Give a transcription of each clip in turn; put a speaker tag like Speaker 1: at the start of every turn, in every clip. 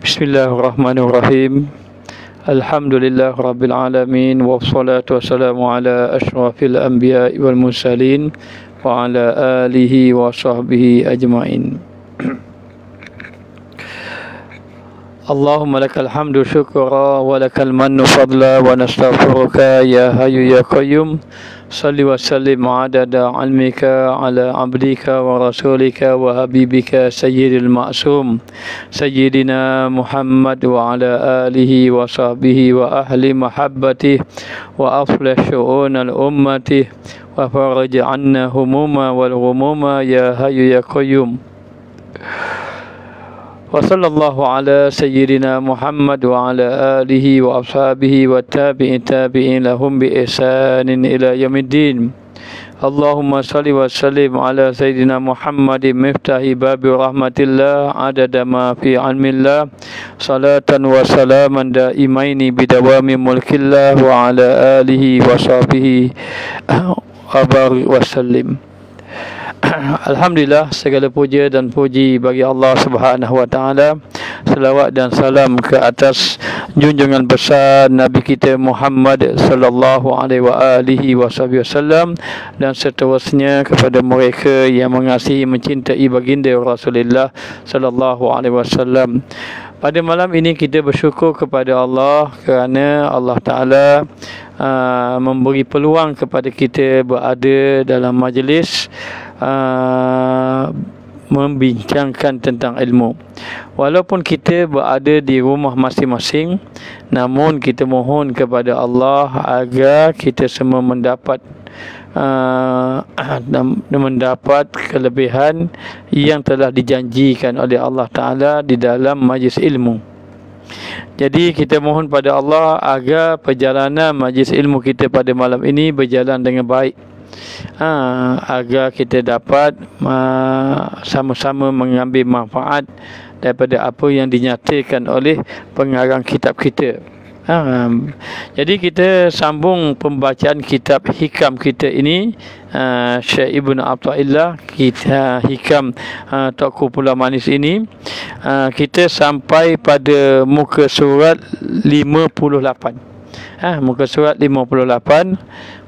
Speaker 1: Bismillahirrahmanirrahim. Alhamdulillah Rabbil Alamin. Wassalatu wassalamu ala ashrafil anbiya wal mursalin wa ala alihi wa sahbihi ajma'in. Allahumma lakal hamdu syukra wa lakal mannu fadla wa nastaghfiruka ya hayyu ya qayyum. Salli wa sallim adada ilmika ala abdika wa rasulika wa habibika sayyidil ma'sum sayyidina Muhammad wa ala alihi wa sahbihi wa ahli mahabbatihi wa aflah syu'unal ummati wa faraj anna humuma wal ghumuma ya hayyu ya qayyum. Wa sallallahu ala sayyidina Muhammad wa ala alihi wa ashabihi wa tabi'in lahum bi ihsanin ila yaumiddin. Allahumma salli wa sallim ala sayyidina Muhammadin miftahi babi rahmatillah adada ma fi ilmillah salatan wa salaman daimaini bidawami mulkillah wa ala alihi wa sahbihi wa barik wa sallim. Alhamdulillah, segala puja dan puji bagi Allah Subhanahu wa taala. Selawat dan salam ke atas junjungan besar Nabi kita Muhammad sallallahu alaihi wa alihi wasallam dan seterusnya kepada mereka yang mengasihi mencintai baginda Rasulullah sallallahu alaihi wasallam. Pada malam ini kita bersyukur kepada Allah kerana Allah Ta'ala memberi peluang kepada kita berada dalam majlis membincangkan tentang ilmu. Walaupun kita berada di rumah masing-masing, namun kita mohon kepada Allah agar kita semua mendapat kelebihan yang telah dijanjikan oleh Allah Ta'ala di dalam majlis ilmu. Jadi kita mohon pada Allah agar perjalanan majlis ilmu kita pada malam ini berjalan dengan baik, agar kita dapat sama-sama mengambil manfaat daripada apa yang dinyatakan oleh pengarang kitab kita. Jadi kita sambung pembacaan kitab hikam kita ini, Syekh Ibn Athaillah, kita hikam Tokoh Pulau Manis ini. Kita sampai pada muka surat 58. Muka surat 58.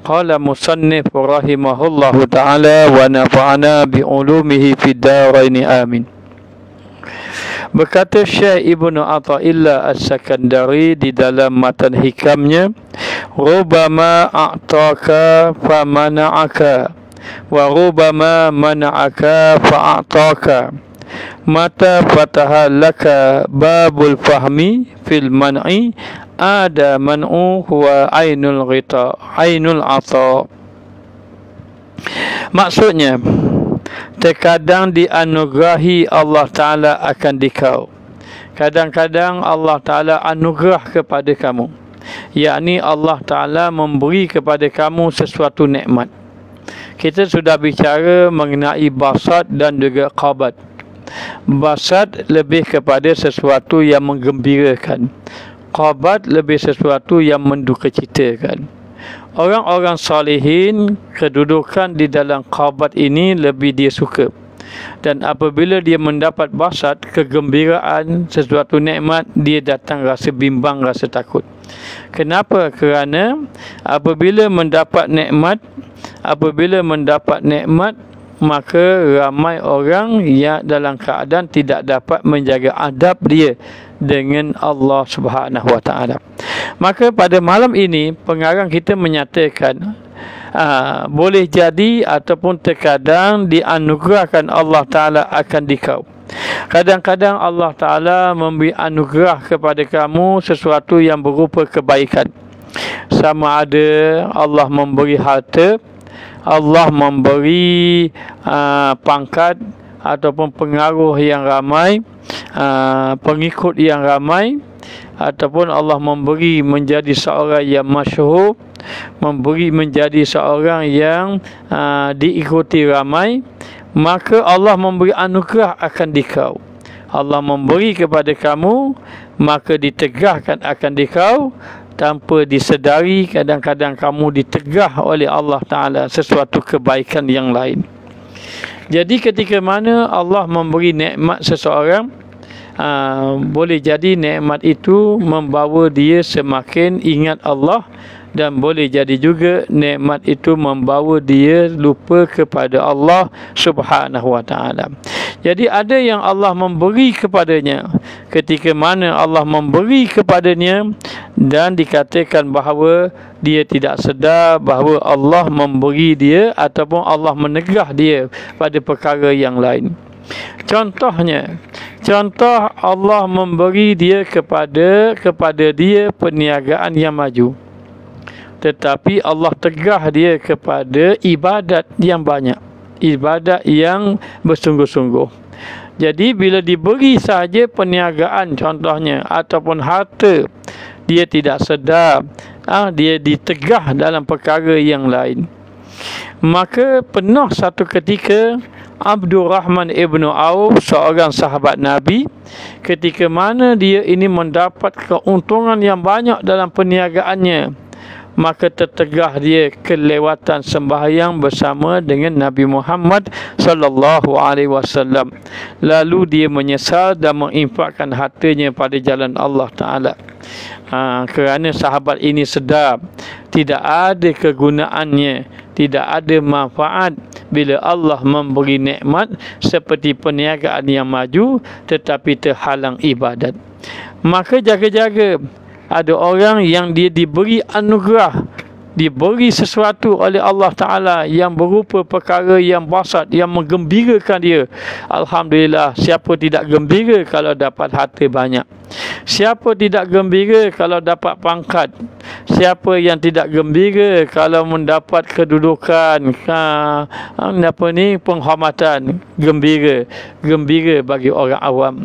Speaker 1: Qala musannif rahimahullahu ta'ala wa nafa'ana bi'ulumihi fid daraini amin. Berkata Syekh Ibn Athaillah As-Sakandari di dalam matan hikamnya, rubama a'taka famana'aka wa rubama mana'aka fa'ataka mata fataha laka babul fahmi fil man'i ada man'u huwa ainul ghita ainul ata. Maksudnya, terkadang dianugerahi Allah Ta'ala akan dikau. Kadang-kadang Allah Ta'ala anugerah kepada kamu, yakni Allah Ta'ala memberi kepada kamu sesuatu nikmat. Kita sudah bicara mengenai basat dan juga qabat. Basat lebih kepada sesuatu yang menggembirakan, qabat lebih sesuatu yang mendukacitakan. Orang-orang salihin, kedudukan di dalam qabat ini lebih dia suka. Dan apabila dia mendapat basat, kegembiraan, sesuatu nikmat, dia datang rasa bimbang, rasa takut. Kenapa? Kerana apabila mendapat nikmat, maka ramai orang yang dalam keadaan tidak dapat menjaga adab dia dengan Allah Subhanahu wa taala. Maka pada malam ini pengarang kita menyatakan boleh jadi ataupun terkadang dianugerahkan Allah Ta'ala akan dikau. Kadang-kadang Allah Ta'ala memberi anugerah kepada kamu sesuatu yang berupa kebaikan. Sama ada Allah memberi harta, Allah memberi pangkat ataupun pengaruh yang ramai, pengikut yang ramai, ataupun Allah memberi menjadi seorang yang masyhur, memberi menjadi seorang yang diikuti ramai, maka Allah memberi anugerah akan dikau. Allah memberi kepada kamu, maka ditegahkan akan dikau. Tanpa disedari, kadang-kadang kamu ditegah oleh Allah Ta'ala sesuatu kebaikan yang lain. Jadi ketika mana Allah memberi nikmat seseorang, boleh jadi nikmat itu membawa dia semakin ingat Allah, dan boleh jadi juga nikmat itu membawa dia lupa kepada Allah Subhanahu wa taala. Jadi ada yang Allah memberi kepadanya, ketika mana Allah memberi kepadanya dan dikatakan bahawa dia tidak sedar bahawa Allah memberi dia ataupun Allah menegah dia pada perkara yang lain. Contoh Allah memberi dia kepada dia perniagaan yang maju, tetapi Allah tegah dia kepada ibadat yang banyak, ibadat yang bersungguh-sungguh. Jadi bila diberi sahaja perniagaan contohnya ataupun harta, dia tidak sedar, dia ditegah dalam perkara yang lain. Maka pernah satu ketika Abdul Rahman ibn Auf, seorang sahabat Nabi, ketika mana dia ini mendapat keuntungan yang banyak dalam perniagaannya, maka tertegah dia kelewatan sembahyang bersama dengan Nabi Muhammad sallallahu alaihi wasallam. Lalu dia menyesal dan menginfakkan hartanya pada jalan Allah Taala. Kerana sahabat ini sedar tidak ada kegunaannya, tidak ada manfaat bila Allah memberi nikmat seperti perniagaan yang maju tetapi terhalang ibadat. Maka jaga-jaga, ada orang yang dia diberi anugerah, diberi sesuatu oleh Allah Ta'ala yang berupa perkara yang basat, yang menggembirakan dia. Alhamdulillah, siapa tidak gembira kalau dapat harta banyak? Siapa tidak gembira kalau dapat pangkat? Siapa yang tidak gembira kalau mendapat kedudukan, penghormatan? Gembira bagi orang awam.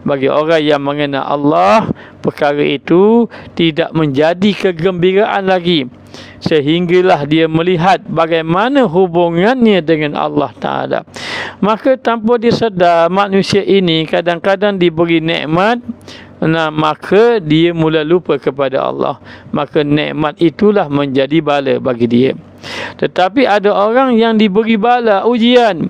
Speaker 1: Bagi orang yang mengenal Allah, perkara itu tidak menjadi kegembiraan lagi, sehinggalah dia melihat bagaimana hubungannya dengan Allah Ta'ala. Maka tanpa disedar, manusia ini kadang-kadang diberi nikmat, maka dia mula lupa kepada Allah. Maka nikmat itulah menjadi bala bagi dia. Tetapi ada orang yang diberi bala, ujian,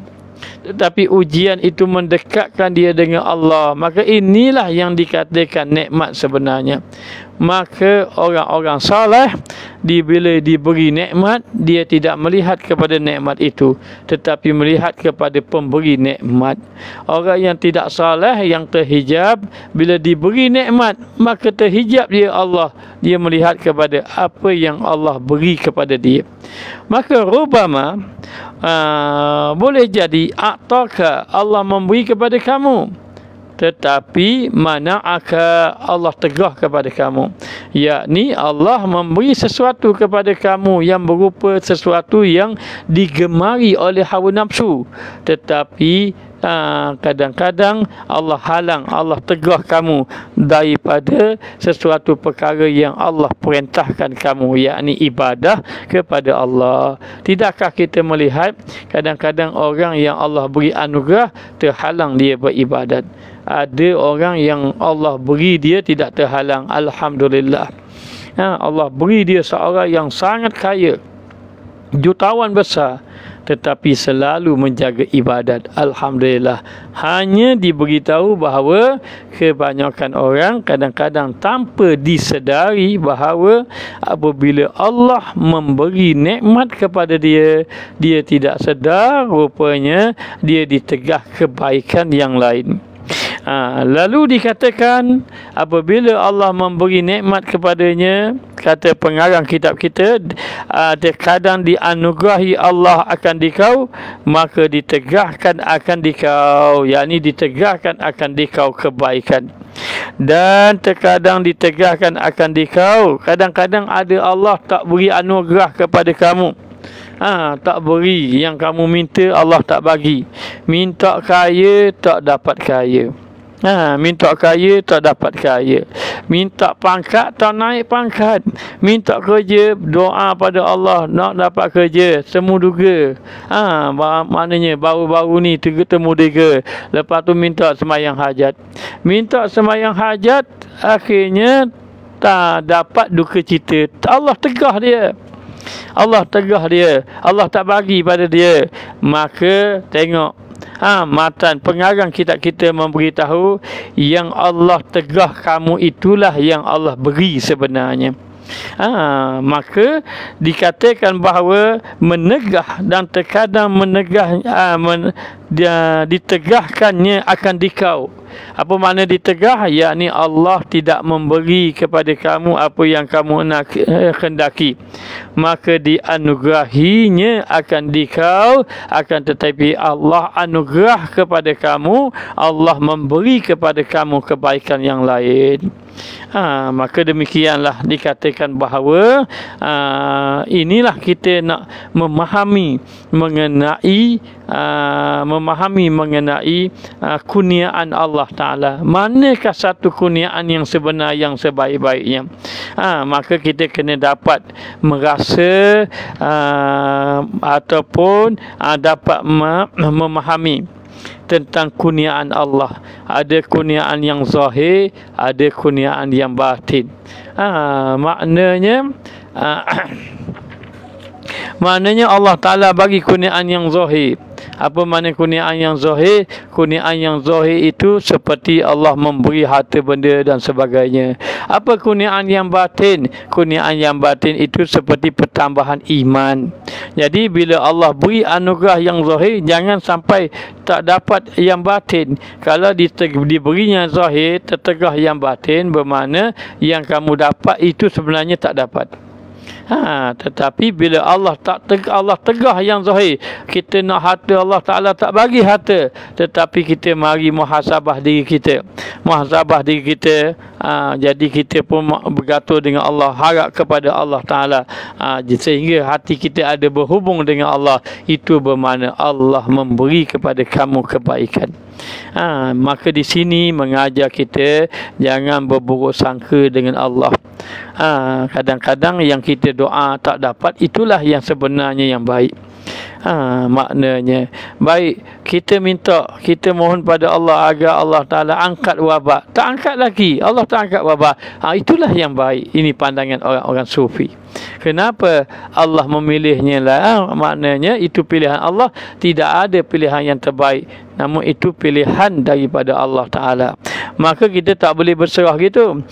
Speaker 1: tetapi ujian itu mendekatkan dia dengan Allah. Maka inilah yang dikatakan nikmat sebenarnya. Maka orang-orang saleh, bila diberi nikmat, dia tidak melihat kepada nikmat itu, tetapi melihat kepada pemberi nikmat. Orang yang tidak saleh, yang terhijab, bila diberi nikmat, maka terhijab dia Allah. Dia melihat kepada apa yang Allah beri kepada dia. Maka rubama boleh jadi ataka, Allah memberi kepada kamu, tetapi mana'aka, Allah tegah kepada kamu, yakni Allah memberi sesuatu kepada kamu yang berupa sesuatu yang digemari oleh hawa nafsu, tetapi kadang-kadang Allah halang, Allah tegah kamu daripada sesuatu perkara yang Allah perintahkan kamu, yakni ibadah kepada Allah. Tidakkah kita melihat kadang-kadang orang yang Allah beri anugerah terhalang dia beribadat? Ada orang yang Allah beri dia tidak terhalang, alhamdulillah. Allah beri dia seorang yang sangat kaya, jutawan besar, tetapi selalu menjaga ibadat, alhamdulillah. Hanya diberitahu bahawa kebanyakan orang kadang-kadang tanpa disedari bahawa apabila Allah memberi nikmat kepada dia, dia tidak sedar, rupanya dia ditegah kebaikan yang lain. Lalu dikatakan apabila Allah memberi nikmat kepadanya, kata pengarang kitab kita, terkadang dianugerahi Allah akan dikau, maka ditegahkan akan dikau, yakni ditegahkan akan dikau kebaikan. Dan terkadang ditegahkan akan dikau, kadang-kadang ada Allah tak beri anugerah kepada kamu, tak beri yang kamu minta, Allah tak bagi. Minta kaya tak dapat kaya, minta kaya tak dapat kaya, minta pangkat tak naik pangkat, minta kerja, doa pada Allah nak dapat kerja, semu duga. Maknanya baru-baru ni temu tiga, lepas tu minta sembahyang hajat, minta sembahyang hajat, akhirnya tak dapat duka cita. Allah tegah dia, Allah tegah dia, Allah tak bagi pada dia. Maka tengok, matan pengarang kitab kita memberitahu yang Allah tegah kamu itulah yang Allah beri sebenarnya. Maka dikatakan bahawa menegah dan terkadang menegah ditegahkannya akan dikau. Apa makna ditegah? Yakni Allah tidak memberi kepada kamu apa yang kamu nak kendaki, maka dianugerahinya akan dikau. Akan tetapi Allah anugerah kepada kamu, Allah memberi kepada kamu kebaikan yang lain. Maka demikianlah dikatakan bahawa inilah kita nak memahami mengenai kurniaan Allah Ta'ala. Manakah satu kurniaan yang sebenar, yang sebaik-baiknya? Maka kita kena dapat merasa ataupun dapat memahami tentang kurniaan Allah. Ada kurniaan yang zahir, ada kurniaan yang batin. Maknanya Allah Ta'ala bagi kurniaan yang zahir. Apa makna kurniaan yang zahir? Kurniaan yang zahir itu seperti Allah memberi harta benda dan sebagainya. Apa kurniaan yang batin? Kurniaan yang batin itu seperti pertambahan iman. Jadi bila Allah beri anugerah yang zahir, jangan sampai tak dapat yang batin. Kalau diberinya zahir, tertegah yang batin, bermakna yang kamu dapat itu sebenarnya tak dapat. Tetapi bila Allah tegah yang zahir, kita nak harta, Allah Ta'ala tak bagi harta, tetapi kita mari muhasabah diri kita. Jadi kita pun bergantung dengan Allah, harap kepada Allah Ta'ala, sehingga hati kita ada berhubung dengan Allah. Itu bermakna Allah memberi kepada kamu kebaikan. Maka di sini mengajar kita jangan berburuk sangka dengan Allah. Kadang-kadang yang kita doa tak dapat, itulah yang sebenarnya yang baik. Maknanya baik kita minta, kita mohon pada Allah agar Allah Ta'ala angkat wabak, tak angkat lagi, Allah tak angkat wabak, itulah yang baik. Ini pandangan orang-orang sufi. Kenapa Allah memilihnya lah? Maknanya itu pilihan Allah, tidak ada pilihan yang terbaik, namun itu pilihan daripada Allah Ta'ala. Maka kita tak boleh berserah gitu.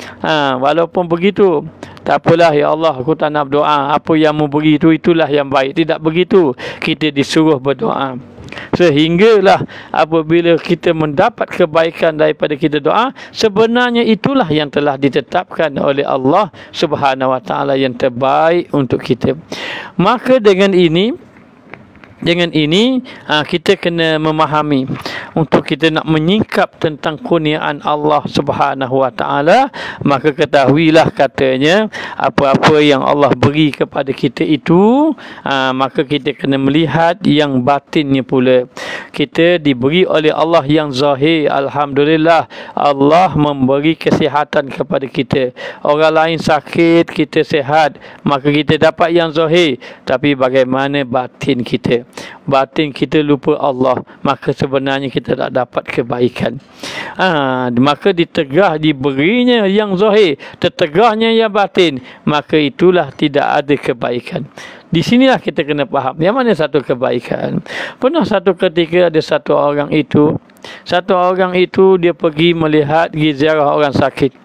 Speaker 1: Walaupun begitu, tak apalah ya Allah, aku tak nak berdoa, apa yang mu beri itu, itulah yang baik. Tidak begitu, kita disuruh berdoa. Sehinggalah apabila kita mendapat kebaikan daripada kita doa, sebenarnya itulah yang telah ditetapkan oleh Allah Subhanahu Wa Ta'ala yang terbaik untuk kita. Maka dengan ini kita kena memahami, untuk kita nak menyingkap tentang kurniaan Allah Subhanahu Wa Ta'ala, maka ketahuilah katanya apa-apa yang Allah beri kepada kita itu, maka kita kena melihat yang batinnya pula. Kita diberi oleh Allah yang zahir, alhamdulillah, Allah memberi kesihatan kepada kita. Orang lain sakit, kita sihat, maka kita dapat yang zahir. Tapi bagaimana batin kita? Batin kita lupa Allah, maka sebenarnya kita tak dapat kebaikan. Maka diberinya yang zahir, tertegahnya yang batin, maka itulah tidak ada kebaikan. Di sinilah kita kena faham yang mana satu kebaikan. Pernah satu ketika ada satu orang itu dia pergi ziarah orang sakit.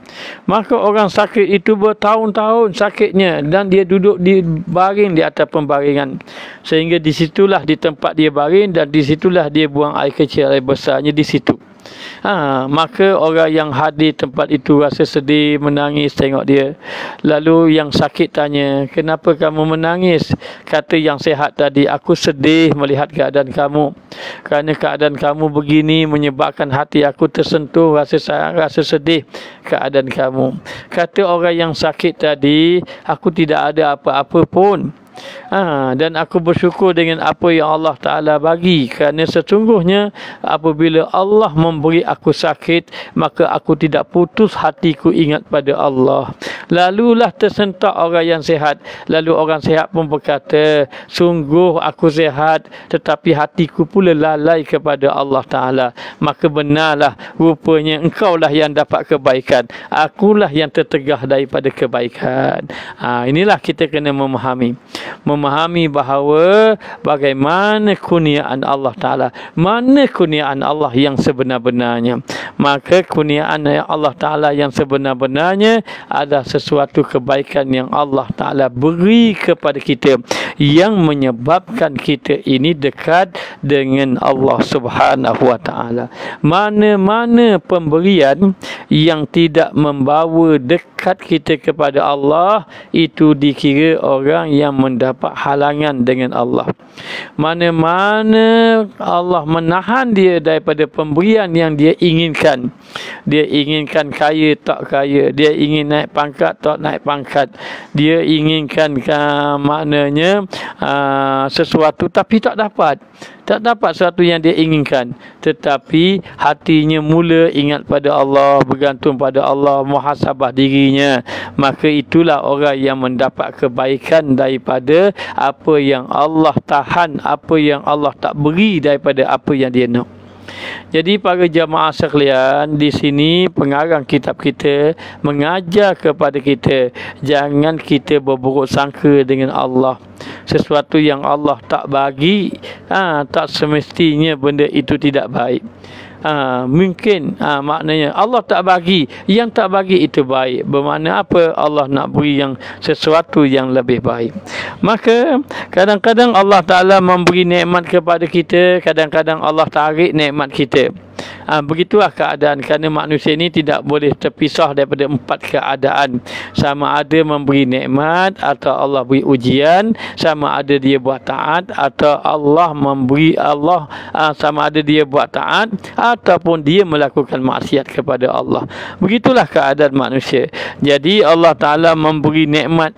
Speaker 1: Maka orang sakit itu bertahun-tahun sakitnya, dan dia duduk di baring di atas pembaringan, sehingga disitulah di tempat dia baring, dan disitulah dia buang air kecil, air besarnya di situ. Maka orang yang hadir tempat itu rasa sedih, menangis tengok dia. Lalu yang sakit tanya, kenapa kamu menangis? Kata yang sihat tadi, aku sedih melihat keadaan kamu, kerana keadaan kamu begini menyebabkan hati aku tersentuh, rasa sedih keadaan kamu. Kata orang yang sakit tadi, aku tidak ada apa-apa pun, dan aku bersyukur dengan apa yang Allah Ta'ala bagi, kerana sesungguhnya apabila Allah memberi aku sakit, maka aku tidak putus hatiku ingat pada Allah. Lalulah tersentak orang yang sihat. Lalu orang sihat pun berkata, sungguh aku sihat, tetapi hatiku pula lalai kepada Allah Ta'ala. Maka benarlah, rupanya engkaulah yang dapat kebaikan, akulah yang tertegah daripada kebaikan. Inilah kita kena memahami. memahami bahawa bagaimana kurniaan Allah Ta'ala, mana kurniaan Allah yang sebenar-benarnya. Maka kurniaan Allah Ta'ala yang sebenar-benarnya adalah sesuatu kebaikan yang Allah Ta'ala beri kepada kita, yang menyebabkan kita ini dekat dengan Allah Subhanahu Wa Ta'ala. Mana-mana pemberian yang tidak membawa dekat kita kepada Allah, itu dikira orang yang mendapat halangan dengan Allah. Mana-mana Allah menahan dia daripada pemberian yang dia inginkan. Dia inginkan kaya tak kaya, dia ingin naik pangkat tak naik pangkat, dia inginkan maknanya sesuatu tapi tak dapat sesuatu yang dia inginkan, tetapi hatinya mula ingat pada Allah, bergantung pada Allah, muhasabah dirinya, maka itulah orang yang mendapat kebaikan daripada apa yang Allah tahan, apa yang Allah tak beri daripada apa yang dia nak. Jadi para jamaah sekalian, di sini pengarang kitab kita mengajar kepada kita, jangan kita berburuk sangka dengan Allah. Sesuatu yang Allah tak bagi, tak semestinya benda itu tidak baik. Mungkin maknanya Allah tak bagi, yang tak bagi itu baik. Bermakna apa? Allah nak beri yang sesuatu yang lebih baik. Maka kadang-kadang Allah Ta'ala memberi nikmat kepada kita, kadang-kadang Allah tarik nikmat kita. Begitulah keadaan, kerana manusia ini tidak boleh terpisah daripada 4 keadaan. Sama ada memberi nikmat, atau Allah beri ujian, sama ada dia buat taat, atau Allah memberi sama ada dia buat taat ataupun dia melakukan maksiat kepada Allah. Begitulah keadaan manusia. Jadi Allah Ta'ala memberi nikmat.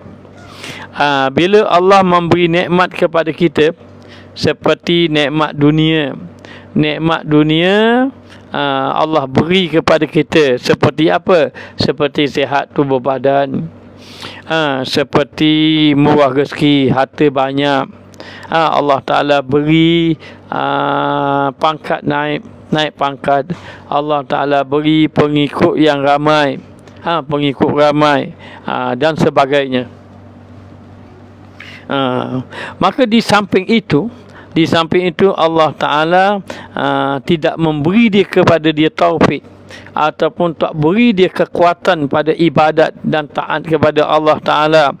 Speaker 1: Bila Allah memberi nikmat kepada kita, seperti nikmat dunia, Allah beri kepada kita seperti apa? Seperti sihat tubuh badan, seperti murah rezeki, harta banyak. Allah Ta'ala beri pangkat naik pangkat. Allah Ta'ala beri pengikut yang ramai, dan sebagainya. Maka di samping itu Allah Ta'ala tidak memberi dia kepada dia taufik, ataupun tak beri dia kekuatan pada ibadat dan taat kepada Allah Ta'ala.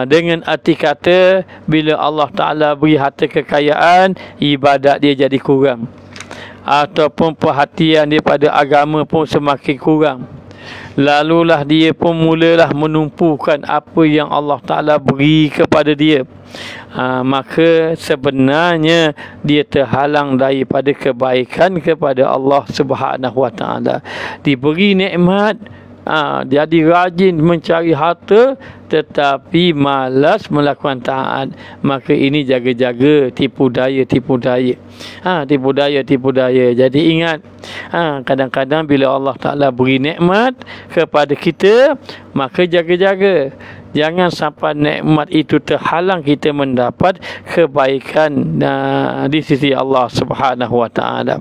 Speaker 1: Dengan arti kata, bila Allah Ta'ala beri harta kekayaan, ibadat dia jadi kurang, ataupun perhatian dia pada agama pun semakin kurang. Lalulah dia pun mulalah menumpukan apa yang Allah Ta'ala beri kepada dia. Maka sebenarnya dia terhalang daripada kebaikan kepada Allah Subhanahu Wa Ta'ala. Diberi nikmat, jadi rajin mencari harta, tetapi malas melakukan taat. Maka ini jaga-jaga tipu daya. Tipu daya. Jadi ingat, kadang-kadang bila Allah Ta'ala beri nikmat kepada kita, maka jaga-jaga. Jangan sampai nikmat itu terhalang kita mendapat kebaikan di sisi Allah Subhanahu Wa Ta'ala.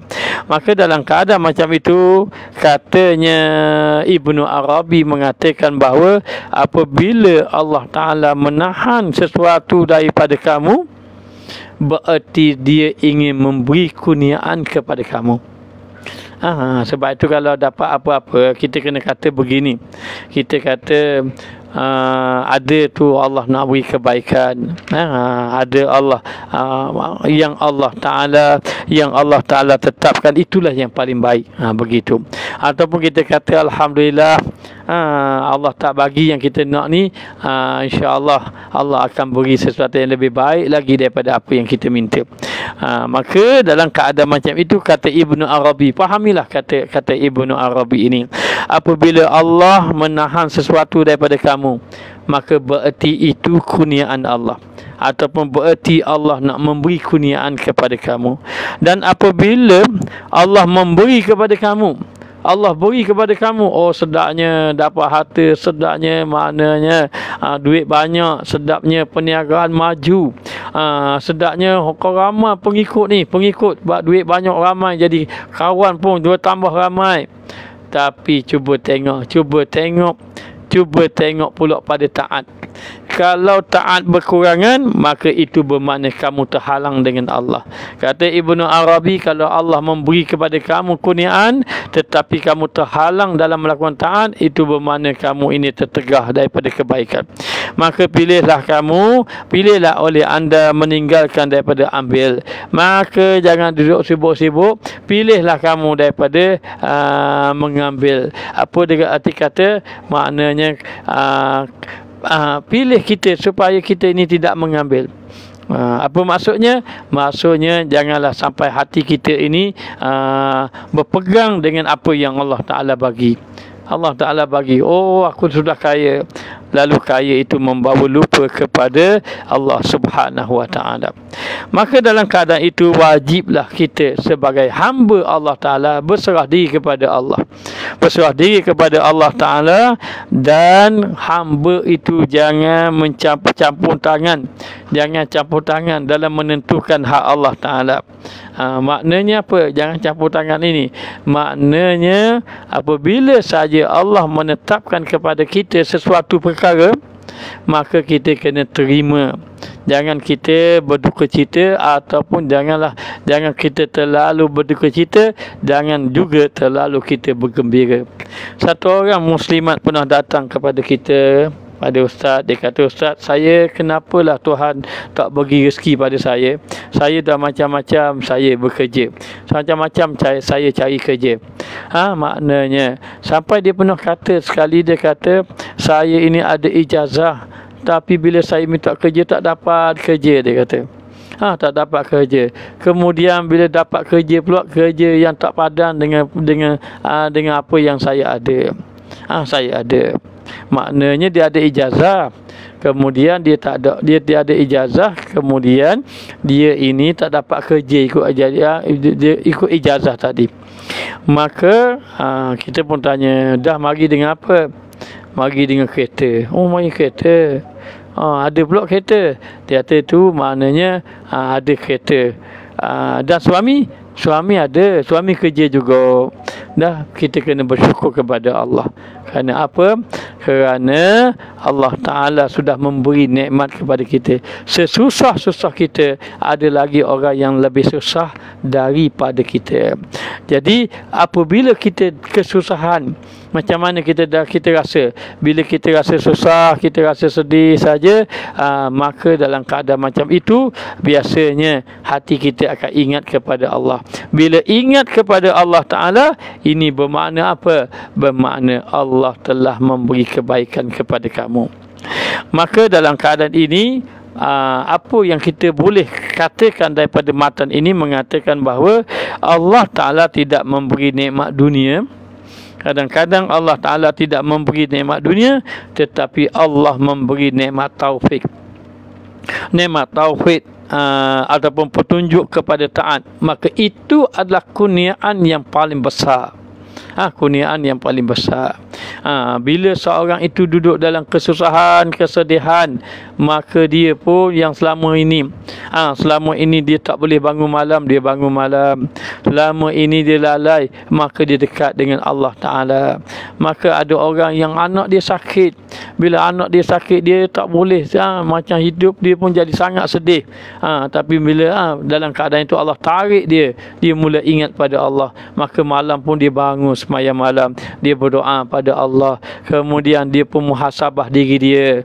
Speaker 1: Maka dalam keadaan macam itu, katanya Ibnu Arabi mengatakan bahawa apabila Allah Ta'ala menahan sesuatu daripada kamu, berarti dia ingin memberi kurniaan kepada kamu. Sebab itu kalau dapat apa-apa, kita kena kata begini. Kita kata ada tu Allah nak beri kebaikan, ada Allah yang Allah Ta'ala tetapkan, itulah yang paling baik, begitu. Ataupun kita kata alhamdulillah, Allah tak bagi yang kita nak ni, insya-Allah Allah akan beri sesuatu yang lebih baik lagi daripada apa yang kita minta. Maka dalam keadaan macam itu, kata Ibnu Arabi, fahamilah kata Ibnu Arabi ini, apabila Allah menahan sesuatu daripada kamu, maka berarti itu kurniaan Allah, ataupun berarti Allah nak memberi kurniaan kepada kamu. Dan apabila Allah memberi kepada kamu, oh sedapnya dapat harta, sedapnya maknanya duit banyak, sedapnya perniagaan maju, sedapnya kau ramai pengikut buat duit banyak, ramai, jadi kawan pun dua tambah ramai. Tapi cuba tengok pula pada taat. Kalau taat berkurangan, maka itu bermakna kamu terhalang dengan Allah. Kata Ibnu Arabi, kalau Allah memberi kepada kamu kurniaan tetapi kamu terhalang dalam melakukan taat, itu bermakna kamu ini tertegah daripada kebaikan. Maka pilihlah oleh anda meninggalkan daripada ambil. Maka jangan duduk sibuk-sibuk, pilihlah kamu daripada mengambil. Apa dia arti kata? Maknanya pilih kita supaya kita ini tidak mengambil. Apa maksudnya? Maksudnya janganlah sampai hati kita ini berpegang dengan apa yang Allah Ta'ala bagi. Allah Ta'ala bagi, oh aku sudah kaya, lalu kaya itu membawa lupa kepada Allah Subhanahu Wa Ta'ala. Maka dalam keadaan itu wajiblah kita sebagai hamba Allah Ta'ala berserah diri kepada Allah. Berserah diri kepada Allah Ta'ala, dan hamba itu jangan mencampur tangan. Jangan campur tangan dalam menentukan hak Allah Ta'ala. Maknanya apa? Jangan campur tangan ini. Maknanya apabila saja Allah menetapkan kepada kita sesuatu perkara, maka kita kena terima. Jangan kita berduka cita, ataupun jangan kita terlalu berduka cita, jangan juga terlalu kita bergembira. Satu orang muslimat pernah datang kepada kita, pada ustaz. Dia kata, ustaz, saya kenapalah Tuhan tak bagi rezeki pada saya? Saya dah macam-macam saya bekerja, macam-macam saya cari kerja. Maknanya sampai dia pernah kata sekali, dia kata, saya ini ada ijazah, tapi bila saya minta kerja tak dapat kerja, dia kata. Tak dapat kerja. Kemudian bila dapat kerja pula, kerja yang tak padan dengan apa yang saya ada. Saya ada. Maknanya dia ada ijazah, kemudian dia ada ijazah, kemudian dia ini tak dapat kerja ikut ijazah tadi. Maka kita pun tanya, dah mari dengan apa? Mari dengan kereta. Oh, mari kereta. Ada pula kereta. Dia kata tu maknanya ada kereta. Dan suami ada, suami kerja juga. Dah, kita kena bersyukur kepada Allah. Kerana apa? Kerana Allah Ta'ala sudah memberi nikmat kepada kita. Sesusah-susah kita, ada lagi orang yang lebih susah daripada kita. Jadi apabila kita kesusahan, macam mana kita rasa? Bila kita rasa susah, kita rasa sedih saja, maka dalam keadaan macam itu, biasanya hati kita akan ingat kepada Allah. Bila ingat kepada Allah Ta'ala, ini bermakna apa? Bermakna Allah telah memberi kebaikan kepada kamu. Maka dalam keadaan ini, apa yang kita boleh katakan daripada matan ini mengatakan bahawa Allah Ta'ala tidak memberi nikmat dunia. Kadang-kadang Allah Ta'ala tidak memberi nikmat dunia, tetapi Allah memberi nikmat taufik. Nikmat taufik ataupun petunjuk kepada taat. Maka itu adalah kurniaan yang paling besar. Kurniaan yang paling besar. Bila seorang itu duduk dalam kesusahan, kesedihan, maka dia pun yang selama ini dia tak boleh bangun malam, dia bangun malam. Selama ini dia lalai, maka dia dekat dengan Allah Ta'ala. Maka ada orang yang anak dia sakit. Bila anak dia sakit, dia tak boleh, macam hidup dia pun jadi sangat sedih. Tapi bila dalam keadaan itu Allah tarik dia mula ingat pada Allah. Maka malam pun dia bangun sembahyang malam, dia berdoa pada Allah. Kemudian dia pun muhasabah diri dia,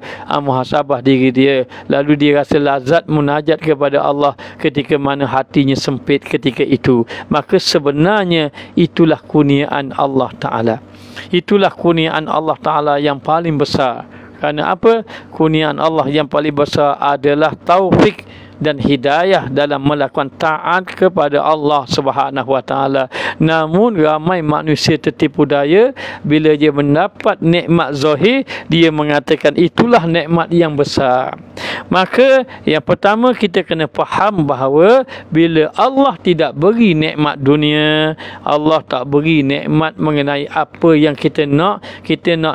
Speaker 1: lalu dia rasa lazat munajat kepada Allah ketika mana hatinya sempit ketika itu. Maka sebenarnya itulah kurniaan Allah Ta'ala. Itulah kurniaan Allah Ta'ala yang paling besar. Kerana apa? Kurniaan Allah yang paling besar adalah taufik dan hidayah dalam melakukan taat kepada Allah Subhanahu Wa Ta'ala. Namun ramai manusia tertipu daya, bila dia mendapat nikmat zahir, dia mengatakan itulah nikmat yang besar. Maka yang pertama kita kena faham bahawa bila Allah tidak beri nikmat dunia, Allah tak beri nikmat mengenai apa yang kita nak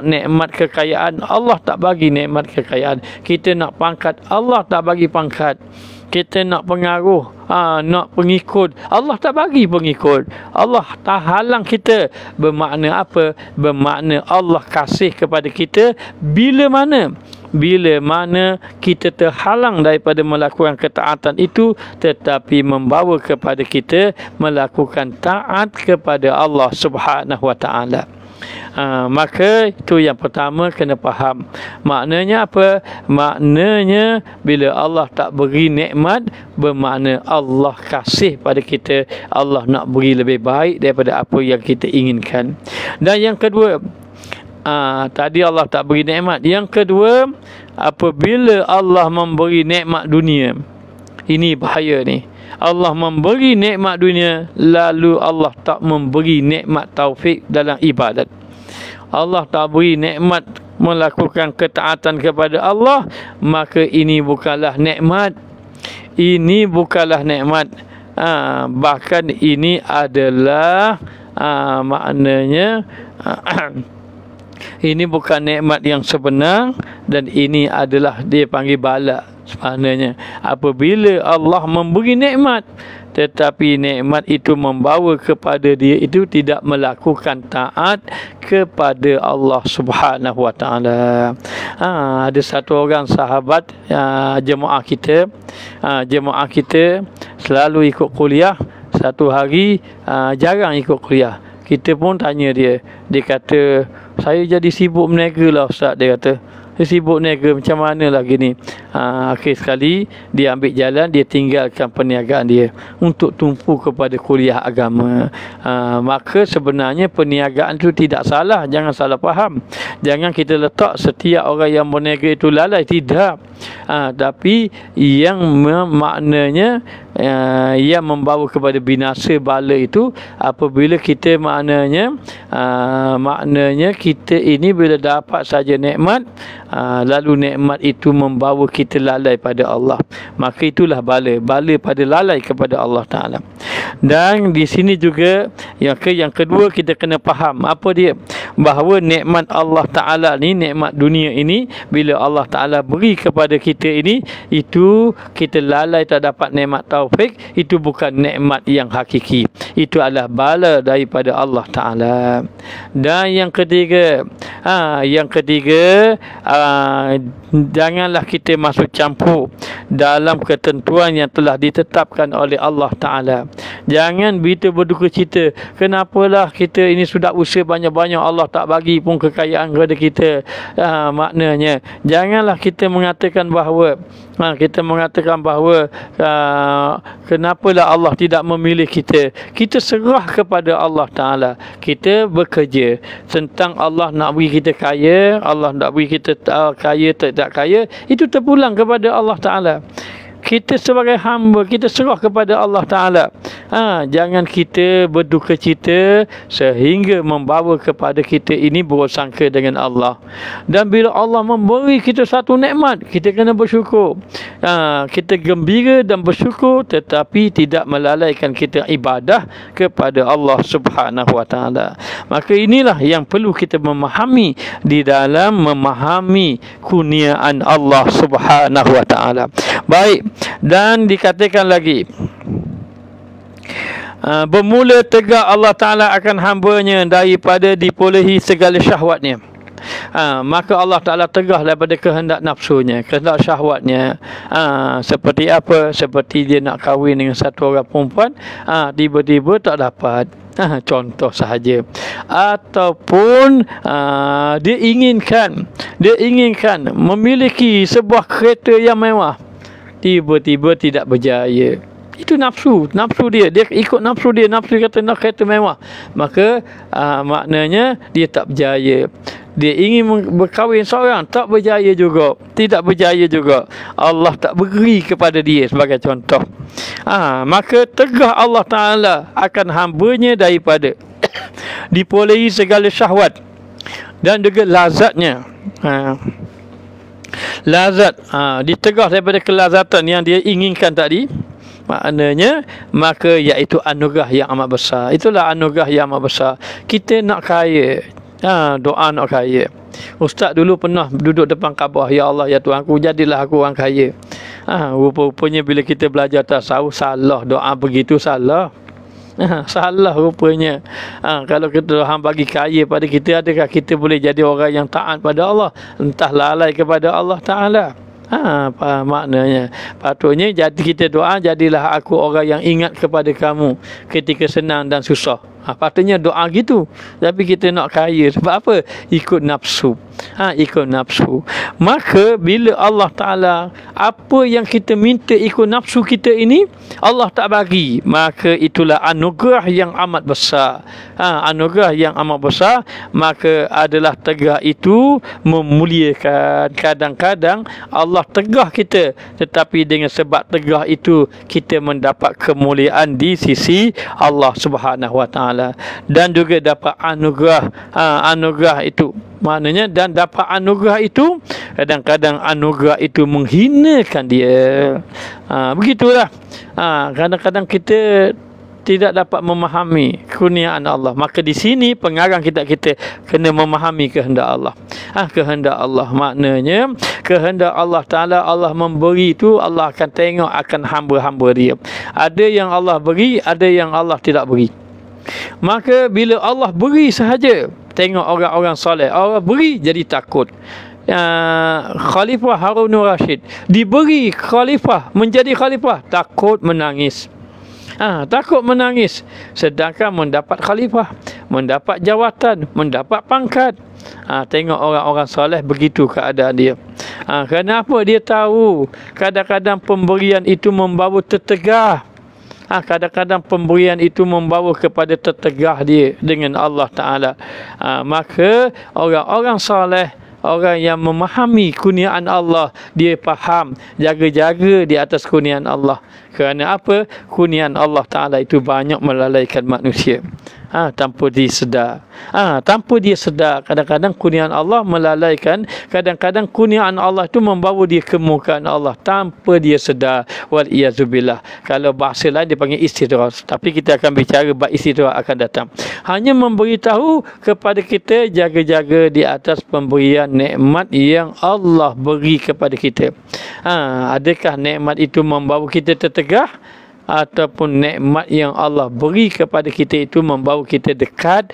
Speaker 1: nikmat kekayaan, Allah tak bagi nikmat kekayaan. Kita nak pangkat, Allah tak bagi pangkat. Kita nak pengaruh, nak pengikut, Allah tak bagi pengikut. Allah tak halang kita. Bermakna apa? Bermakna Allah kasih kepada kita bila mana? bila mana kita terhalang daripada melakukan ketaatan itu, tetapi membawa kepada kita melakukan taat kepada Allah Subhanahu wa taala. Maka itu yang pertama kena faham. Maknanya apa? Maknanya bila Allah tak beri nikmat, bermakna Allah kasih pada kita, Allah nak beri lebih baik daripada apa yang kita inginkan. Dan yang kedua, tadi Allah tak beri nikmat. Yang kedua, apabila Allah memberi nikmat dunia, ini bahaya ni. Allah memberi nikmat dunia, lalu Allah tak memberi nikmat taufik dalam ibadat. Allah tak beri nikmat melakukan ketaatan kepada Allah, maka ini bukanlah nikmat. Ini bukanlah nikmat. Bahkan ini adalah maknanya ini bukan nikmat yang sebenar, dan ini adalah dia panggil bala. Sebenarnya apabila Allah memberi nikmat, tetapi nikmat itu membawa kepada dia itu tidak melakukan taat kepada Allah Subhanahu wa taala. Ada satu orang sahabat jemaah kita selalu ikut kuliah. Satu hari jarang ikut kuliah. Kita pun tanya dia. Dia kata, saya jadi sibuk berniaga lah Ustaz. Dia kata, saya sibuk berniaga, macam mana lah gini. Akhir sekali dia ambil jalan, dia tinggalkan perniagaan dia untuk tumpu kepada kuliah agama. Maka sebenarnya perniagaan itu tidak salah. Jangan salah faham. Jangan kita letak setiap orang yang berniaga itu lalai. Tidak. Tapi yang maknanya yang membawa kepada binasa bala itu apabila kita maknanya kita ini bila dapat saja nikmat, lalu nikmat itu membawa kita lalai pada Allah, maka itulah bala pada lalai kepada Allah Ta'ala. Dan di sini juga yang kedua kita kena faham apa dia, bahawa nikmat Allah Ta'ala ni, nikmat dunia ini, bila Allah Ta'ala beri kepada kita ini, itu kita lalai tak dapat nikmat taufik, itu bukan nikmat yang hakiki, itu adalah bala daripada Allah Ta'ala. Dan yang ketiga, janganlah kita masuk campur dalam ketentuan yang telah ditetapkan oleh Allah Ta'ala. Jangan kita berduka cita, kenapalah kita ini sudah usaha banyak-banyak, Allah tak bagi pun kekayaan kepada kita. Maknanya janganlah kita mengatakan bahawa kenapalah Allah tidak memilih kita. Kita serah kepada Allah Ta'ala. Kita bekerja tentang Allah nak beri kita kaya, Allah nak beri kita kaya tak kaya, itu terpulang kepada Allah Ta'ala. Kita sebagai hamba, kita serah kepada Allah Ta'ala. Jangan kita berduka cita sehingga membawa kepada kita ini bersangka dengan Allah. Dan bila Allah memberi kita satu nikmat, kita kena bersyukur. Kita gembira dan bersyukur, tetapi tidak melalaikan kita ibadah kepada Allah Subhanahu wa Ta'ala. Maka inilah yang perlu kita memahami di dalam memahami kurniaan Allah Subhanahu wa Ta'ala. Baik. Dan dikatakan lagi, bermula tegak Allah Ta'ala akan hambanya daripada dipolehi segala syahwatnya. Maka Allah Ta'ala tegah daripada kehendak nafsunya, kehendak syahwatnya. Seperti apa? Seperti dia nak kahwin dengan satu orang perempuan, tiba-tiba tak dapat. Contoh sahaja. Ataupun dia inginkan memiliki sebuah kereta yang mewah, tiba-tiba tidak berjaya. Itu nafsu dia ikut nafsu dia kata nak kereta mewah, maka maknanya dia tak berjaya. Dia ingin berkahwin seorang, tak berjaya juga, tidak berjaya juga, Allah tak beri kepada dia, sebagai contoh. Maka tegah Allah Ta'ala akan hambanya daripada dipolehi segala syahwat dan juga lazatnya. Lazat, ditegah daripada kelazatan yang dia inginkan tadi. Maknanya, maka iaitu anugerah yang amat besar. Itulah anugerah yang amat besar. Kita nak kaya, doa nak kaya. Ustaz dulu pernah duduk depan Kaabah, ya Allah ya Tuhanku, jadilah aku orang kaya. Rupa-rupanya bila kita belajar tasawuf, salah doa begitu, salah. Salah rupanya. Kalau kita Tuhan bagi kaya pada kita, adakah kita boleh jadi orang yang taat pada Allah? Entah lalai kepada Allah Ta'ala. Apa maknanya? Patutnya jadi kita doa, jadilah aku orang yang ingat kepada kamu ketika senang dan susah. Patutnya doa gitu. Tapi kita nak kaya sebab apa? Ikut nafsu. Ikut nafsu. Maka bila Allah Ta'ala apa yang kita minta ikut nafsu kita ini Allah tak bagi, maka itulah anugerah yang amat besar. Anugerah yang amat besar. Maka adalah tegah itu memuliakan. Kadang-kadang Allah tegah kita, tetapi dengan sebab tegah itu kita mendapat kemuliaan di sisi Allah Subhanahu Wa Ta'ala. Dan juga dapat anugerah itu, maknanya, dan dapat anugerah itu kadang-kadang anugerah itu menghinakan dia. Begitulah. Kadang-kadang kita tidak dapat memahami kurniaan Allah. Maka di sini pengarang kita kena memahami kehendak Allah. Kehendak Allah maknanya kehendak Allah Ta'ala. Allah memberi itu, Allah akan tengok akan hamba-hamba dia. Ada yang Allah beri, ada yang Allah tidak beri. Maka bila Allah beri sahaja, tengok orang-orang soleh, Allah beri jadi takut. Khalifah Harunur Rashid diberi khalifah, menjadi khalifah, takut menangis. Takut menangis. Sedangkan mendapat khalifah, mendapat jawatan, mendapat pangkat. Tengok orang-orang soleh begitu keadaan dia. Kenapa? Dia tahu kadang-kadang pemberian itu membawa tertegah. Kadang-kadang pemberian itu membawa kepada tertegah dia dengan Allah Ta'ala. Maka orang-orang soleh, orang yang memahami kurniaan Allah, dia faham, jaga-jaga di atas kurniaan Allah. Kerana apa? Kurniaan Allah Ta'ala itu banyak melalaikan manusia. Tanpa dia sedar. Tanpa dia sedar, kadang-kadang kurniaan Allah melalaikan, kadang-kadang kurniaan Allah itu membawa dia ke mukaan Allah tanpa dia sedar. Wal-iyazubillah. Kalau bahasa lain dia panggil istidrak. Tapi kita akan bicara bab istidrak akan datang. Hanya memberitahu kepada kita, jaga-jaga di atas pemberian nikmat yang Allah beri kepada kita. Adakah nikmat itu membawa kita tertegah? Ataupun nikmat yang Allah beri kepada kita itu membawa kita dekat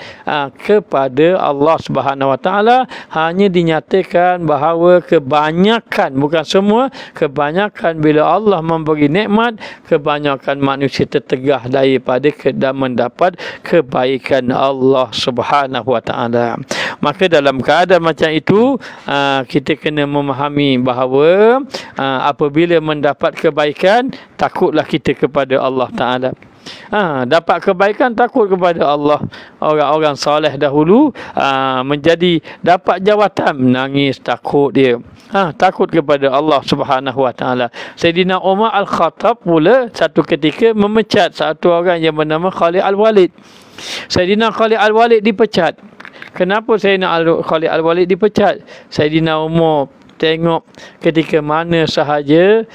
Speaker 1: kepada Allah Subhanahu Wa Ta'ala. Hanya dinyatakan bahawa kebanyakan, bukan semua, kebanyakan bila Allah memberi nikmat, kebanyakan manusia tertegah daripada dan mendapat kebaikan Allah Subhanahu Wa Ta'ala. Maka dalam keadaan macam itu, kita kena memahami bahawa apabila mendapat kebaikan, takutlah kita kepada Allah Ta'ala. Dapat kebaikan, takut kepada Allah. Orang-orang soleh dahulu menjadi dapat jawatan, menangis, takut dia. Takut kepada Allah Subhanahu Wa Ta'ala. Sayyidina Umar Al-Khattab pula satu ketika memecat satu orang yang bernama Khalid Al-Walid. Sayyidina Khalid Al-Walid dipecat. Kenapa Sayyidina Khalid Al-Walid dipecat? Sayyidina Umar tengok ketika mana sahaja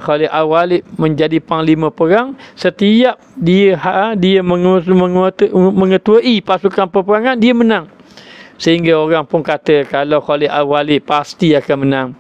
Speaker 1: Khalid Al-Walid menjadi panglima perang, setiap dia mengetuai pasukan peperangan, dia menang. Sehingga orang pun kata kalau Khalid Al-Walid pasti akan menang.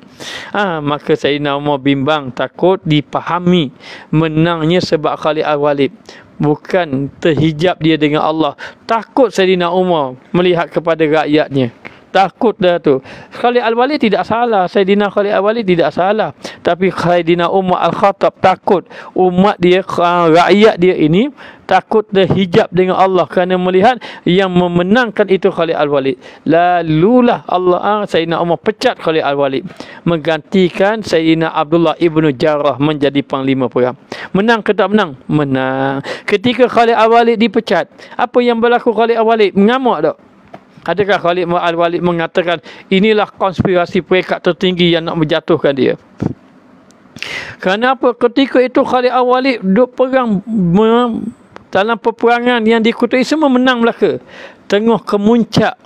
Speaker 1: Maka Sayyidina Umar bimbang, takut dipahami menangnya sebab Khalid Al-Walid, bukan terhijab dia dengan Allah. Takut Sayyidina Umar melihat kepada rakyatnya. Takut dah tu. Khalid Al-Walid tidak salah. Sayyidina Khalid Al-Walid tidak salah. Tapi Sayyidina Umar Al-Khattab takut umat dia, rakyat dia ini takut terhijab dengan Allah kerana melihat yang memenangkan itu Khalid Al-Walid. Lalulah Allah, Sayyidina Umar pecat Khalid Al-Walid, menggantikan Sayyidina Abdullah ibnu Jarrah menjadi panglima perang. Menang ke tak menang? Menang. Ketika Khalid Al-Walid dipecat, apa yang berlaku Khalid Al-Walid? Mengamuk tak? Adakah Khalid Al-Walid mengatakan inilah konspirasi peringkat tertinggi yang nak menjatuhkan dia? Kenapa ketika itu Khalid Al-Walid duduk perang dalam peperangan yang diikuti semua menang Melaka. Tengah kemuncak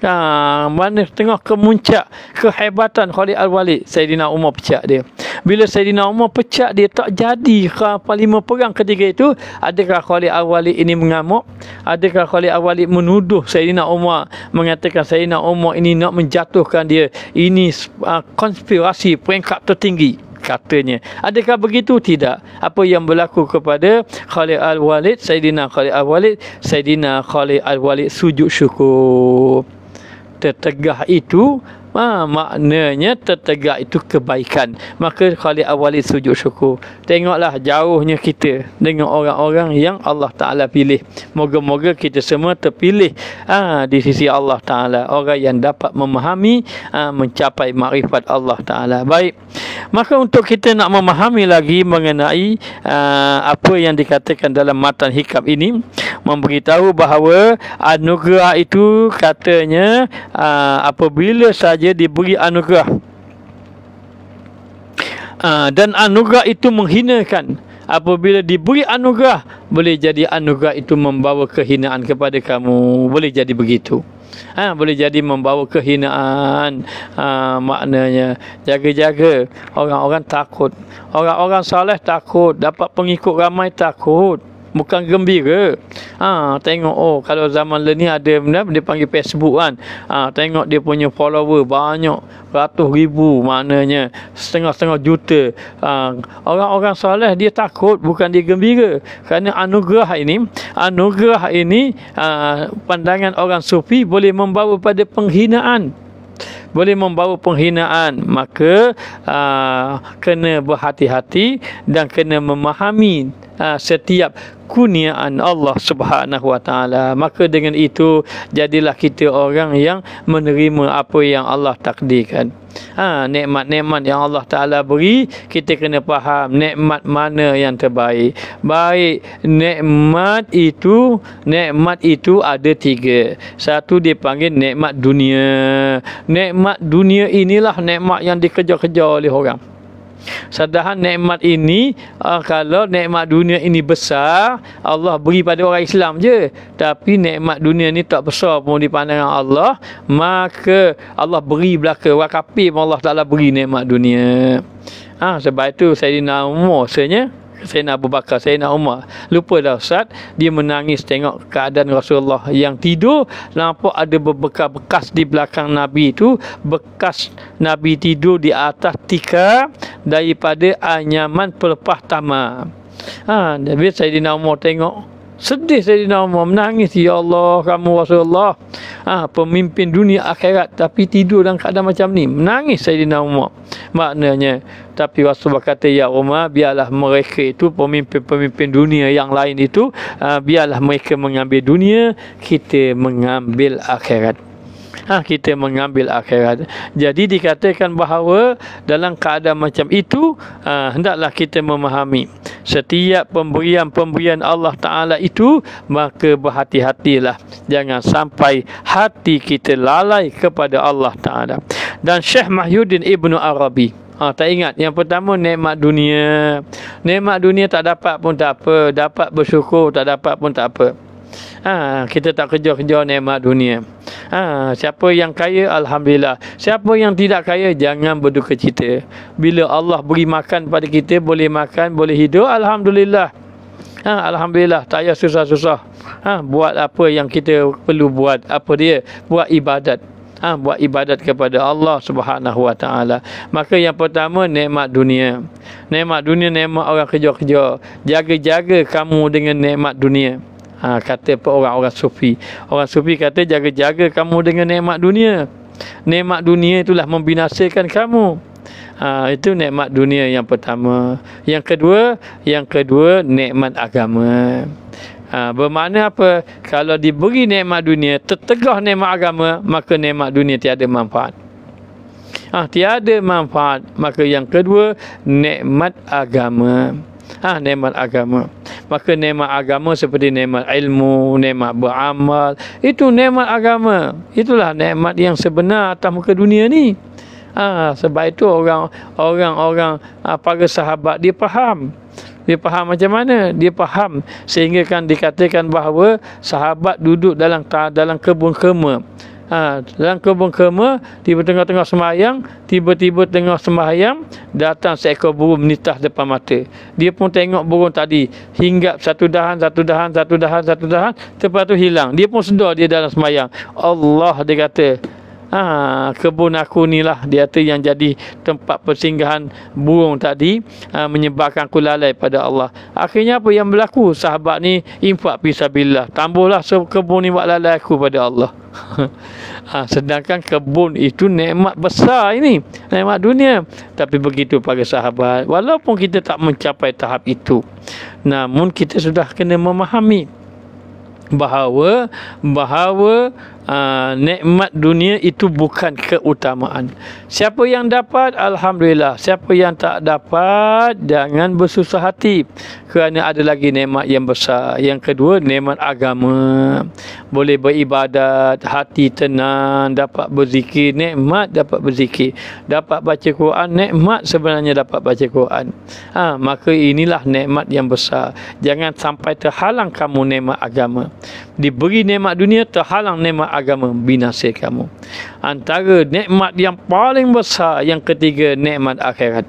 Speaker 1: tengah kemuncak kehebatan Khalid Al-Walid, Sayyidina Umar pecat dia. Bila Sayyidina Umar pecat dia, tak jadi panglima perang ketika itu. Adakah Khalid Al-Walid ini mengamuk? Adakah Khalid Al-Walid menuduh Sayyidina Umar, mengatakan Sayyidina Umar ini nak menjatuhkan dia, ini konspirasi peringkat tertinggi? katanya. Adakah begitu? Tidak. Apa yang berlaku kepada Khalid Al-Walid, Sayyidina Khalid Al-Walid, Sayyidina Khalid Al-Walid sujud syukur. Tertegah itu maknanya tertegak itu kebaikan. Maka Khalid Al-Walid sujud syukur. Tengoklah jauhnya kita dengan orang-orang yang Allah Ta'ala pilih. Moga-moga kita semua terpilih di sisi Allah Ta'ala, orang yang dapat memahami, mencapai makrifat Allah Ta'ala. Baik, maka untuk kita nak memahami lagi mengenai apa yang dikatakan dalam matan hikam ini, memberitahu bahawa anugerah itu katanya apabila saja diberi anugerah dan anugerah itu menghinakan, apabila diberi anugerah boleh jadi anugerah itu membawa kehinaan kepada kamu, boleh jadi begitu. Boleh jadi membawa kehinaan. Maknanya jaga-jaga. Orang-orang takut, orang-orang soleh takut, dapat pengikut ramai takut, bukan gembira. Tengok kalau zaman ni ada benda dia panggil Facebook kan. Tengok dia punya follower banyak, ratus ribu, maknanya setengah-setengah juta. Orang-orang soleh dia takut, bukan dia gembira. Kerana anugerah ini pandangan orang sufi boleh membawa pada penghinaan. Boleh membawa penghinaan. Maka kena berhati-hati dan kena memahami setiap kurniaan Allah Subhanahu Wa Taala. Maka dengan itu jadilah kita orang yang menerima apa yang Allah takdirkan. Nikmat-nikmat yang Allah Ta'ala beri, kita kena faham nikmat mana yang terbaik. Baik, nikmat itu ada tiga. Satu dipanggil nikmat dunia. Nikmat dunia inilah nikmat yang dikejar-kejar oleh orang. Sedangkan nikmat ini, kalau nikmat dunia ini besar, Allah beri pada orang Islam je. Tapi nikmat dunia ni tak besar pun di pandangan Allah, maka Allah beri belaka. Orang kafir pun Allah Ta'ala beri nikmat dunia. Sebab itu Sayyidina Umar, Sayyidina Abu Bakar, Sayyidina Umar, lupa dah Ustaz, dia menangis tengok keadaan Rasulullah yang tidur, nampak ada bekas-bekas di belakang Nabi itu, bekas Nabi tidur di atas tikar daripada anyaman pelepah tamar. Nabi Sayyidina Umar tengok, sedih Sayyidina Umar, menangis, ya Allah, kamu Rasulullah, pemimpin dunia akhirat, tapi tidur dalam keadaan macam ni. Menangis Sayyidina Umar. Maknanya, tapi Rasulullah kata, ya Umar, biarlah mereka itu pemimpin-pemimpin dunia yang lain itu, biarlah mereka mengambil dunia, kita mengambil akhirat. Kita mengambil akhirat. Jadi dikatakan bahawa dalam keadaan macam itu, hendaklah kita memahami setiap pemberian Allah Ta'ala itu, maka berhati-hatilah jangan sampai hati kita lalai kepada Allah Ta'ala. Dan Syekh Mahyuddin Ibnu Arabi, tak ingat yang pertama nikmat dunia. Nikmat dunia tak dapat pun tak apa, dapat bersyukur, tak dapat pun tak apa. Kita tak kejar-kejar nikmat dunia. Siapa yang kaya, alhamdulillah. Siapa yang tidak kaya, jangan berduka cita. Bila Allah beri makan pada kita, boleh makan, boleh hidup, alhamdulillah. Alhamdulillah, tak payah susah-susah. Buat apa yang kita perlu buat. Apa dia? Buat ibadat. Buat ibadat kepada Allah Subhanahu Wa Taala. Maka yang pertama nikmat dunia. Nikmat dunia, nikmat orang kejar-kejar. Jaga-jaga kamu dengan nikmat dunia. Kata orang-orang sufi. Orang sufi kata jaga-jaga kamu dengan nikmat dunia. Nikmat dunia itulah membinasakan kamu. Itu nikmat dunia yang pertama. Yang kedua nikmat agama. Bermakna apa? Kalau diberi nikmat dunia, tertegah nikmat agama, maka nikmat dunia tiada manfaat. Tiada manfaat. Maka yang kedua nikmat agama. Nikmat agama. Maka nikmat agama seperti nikmat ilmu, nikmat beramal, itu nikmat agama. Itulah nikmat yang sebenar atas muka dunia ni. Sebab itu orang para sahabat dia faham. Dia faham macam mana? Dia faham sehingga kan dikatakan bahawa sahabat duduk dalam kebun kurma. Dalam kebun kurma, tengah-tengah sembahyang, tiba-tiba tengah sembahyang datang seekor burung menitas depan mata. Dia pun tengok burung tadi, hinggap satu dahan, lepas tu hilang. Dia pun sedar dia dalam sembahyang. Allah, dia kata, kebun aku ni lah dia tu yang jadi tempat persinggahan burung tadi, menyebabkan aku lalai pada Allah. Akhirnya apa yang berlaku? Sahabat ni infak fisabilillah, tambahlah kebun ni buat lalai aku pada Allah. Sedangkan kebun itu nikmat besar, ini nikmat dunia. Tapi begitu para sahabat, walaupun kita tak mencapai tahap itu, namun kita sudah kena memahami bahawa nikmat dunia itu bukan keutamaan. Siapa yang dapat, alhamdulillah. Siapa yang tak dapat, jangan bersusah hati, kerana ada lagi nikmat yang besar. Yang kedua, nikmat agama. Boleh beribadat, hati tenang, dapat berzikir, nikmat dapat berzikir. Dapat baca Quran, nikmat sebenarnya dapat baca Quran. Maka inilah nikmat yang besar. Jangan sampai terhalang kamu nikmat agama. Diberi nikmat dunia, terhalang nikmat agama, binasa kamu. Antara nikmat yang paling besar, yang ketiga, nikmat akhirat.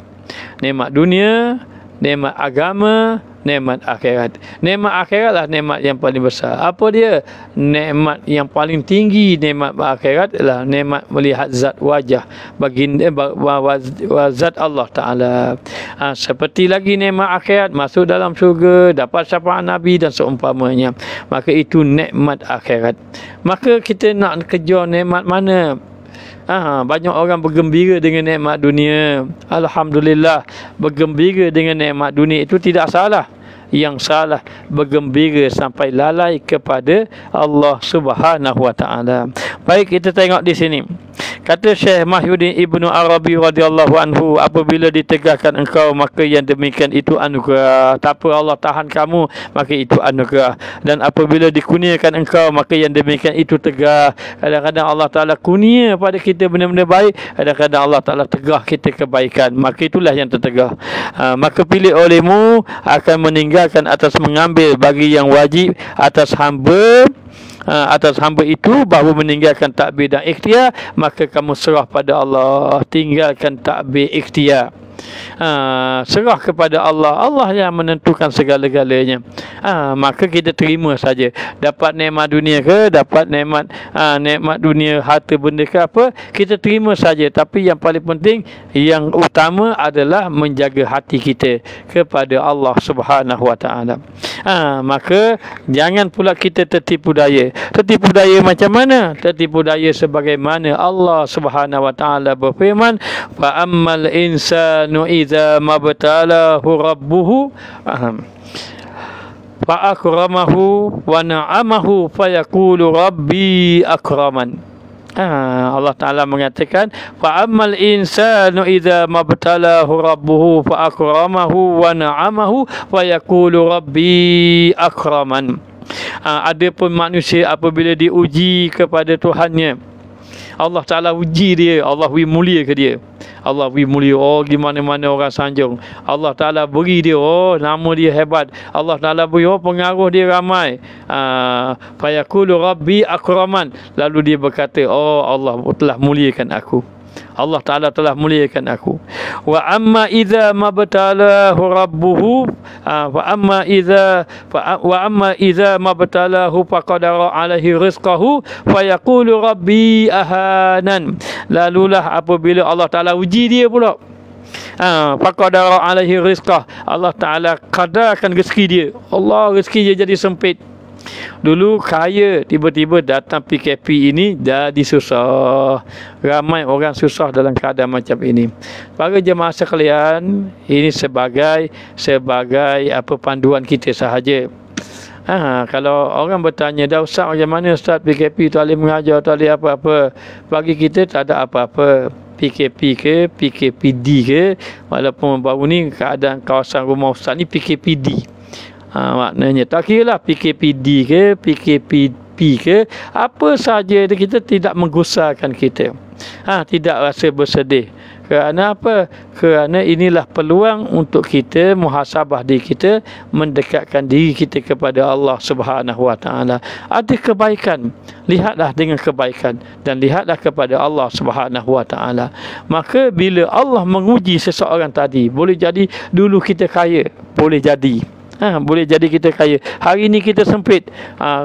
Speaker 1: Nikmat dunia, nikmat agama, nikmat akhirat. Nikmat akhirat lah nikmat yang paling besar. Apa dia? Nikmat yang paling tinggi nikmat akhirat adalah nikmat melihat zat wajah baginda, zat Allah Ta'ala. Seperti lagi nikmat akhirat, masuk dalam syurga, dapat syafaat Nabi dan seumpamanya. Maka itu nikmat akhirat. Maka kita nak kejar nikmat mana? Banyak orang bergembira dengan nikmat dunia. Alhamdulillah, bergembira dengan nikmat dunia itu tidak salah. Yang salah bergembira sampai lalai kepada Allah Subhanahu wa taala. Baik, kita tengok di sini. Kata Syekh Mahyuddin Ibnu Arabi radhiyallahu anhu, apabila ditegahkan engkau, maka yang demikian itu anugerah. Tak apa Allah tahan kamu, maka itu anugerah. Dan apabila dikurniakan engkau, maka yang demikian itu tegah. Kadang-kadang Allah Ta'ala kurnia pada kita benda-benda baik, kadang-kadang Allah Ta'ala tegah kita kebaikan, maka itulah yang tertegah. Maka pilih olehmu akan meninggalkan atas mengambil bagi yang wajib atas hamba itu, bahawa meninggalkan takbir dan ikhtiar, maka kamu serah pada Allah. Tinggalkan takbir ikhtiar, serah kepada Allah. Allah yang menentukan segala-galanya. Maka kita terima saja. Dapat nikmat dunia ke, dapat nikmat dunia, harta benda ke apa, kita terima saja. Tapi yang paling penting, yang utama adalah menjaga hati kita kepada Allah Subhanahu wa taala. Maka jangan pula kita tertipu daya. Tertipu daya macam mana? Tertipu daya sebagaimana Allah Subhanahu wa taala berfirman, fa ammal insanu idza mabtalahu rabbuhu fa akramahu wa na'amahu fayaqulu rabbi akraman. Allah Ta'ala mengatakan, fa ammal insanu idza mabtalahu rabbuhu fa akramahu wa na'amahu fayaqulu rabbi akraman. Adapun manusia apabila diuji kepada Tuhannya, Allah Ta'ala uji dia, Allah mulia ke dia, Allah mulia, oh gimana-mana orang sanjung, Allah Ta'ala beri dia, oh nama dia hebat, Allah Ta'ala beri, oh pengaruh dia ramai. Fayaqulu rabbi akraman, lalu dia berkata, oh Allah telah muliakan aku, Allah Ta'ala telah muliakan aku. Wa amma idza mabtalahu rabbuhu wa amma idza mabtalahu faqadara alaihi rizqahu fayaqulu rabbi ahanan. Lalulah apabila Allah Ta'ala uji dia pula, faqadara alaihi rizqah, Allah Ta'ala qadarkan rezeki dia, Allah rezeki dia jadi sempit. Dulu kaya, tiba-tiba datang PKP ini jadi susah. Ramai orang susah dalam keadaan macam ini. Para jemaah sekalian, ini sebagai apa, panduan kita sahaja. Kalau orang bertanya, dah Ustaz macam mana Ustaz PKP, tak boleh mengajar, tak boleh apa-apa, bagi kita tak ada apa-apa. PKP ke PKPD ke, walaupun baru ni keadaan kawasan rumah Ustaz ni PKPD. Maknanya tak kira lah PKPD ke PKPP ke, apa saja, kita tidak menggusarkan kita, tidak rasa bersedih. Kerana apa? Kerana inilah peluang untuk kita muhasabah diri kita, mendekatkan diri kita kepada Allah Subhanahu wa taala. Ada kebaikan, lihatlah dengan kebaikan dan lihatlah kepada Allah Subhanahu wa taala. Maka bila Allah menguji seseorang tadi, boleh jadi dulu kita kaya, boleh jadi Boleh jadi kita kaya. Hari ni kita sempit.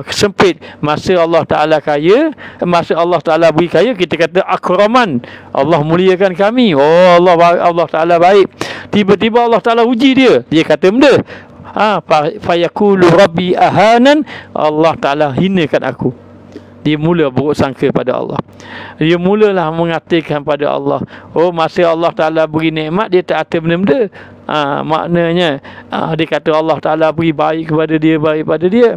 Speaker 1: Sempit. Masa Allah Ta'ala kaya, masa Allah Ta'ala beri kaya, kita kata akraman. Allah muliakan kami. Oh, Allah Ta'ala baik. Tiba-tiba Allah Ta'ala uji dia. Dia kata benda. Fayaqulu rabbi ahanan. Allah Ta'ala hinakan aku. Dia mula buruk sangka pada Allah. Dia mulalah mengatakan pada Allah. Oh, masa Allah Ta'ala beri nikmat, dia tak kata benda-benda. Maknanya dia kata Allah Ta'ala beri baik kepada dia, baik pada dia.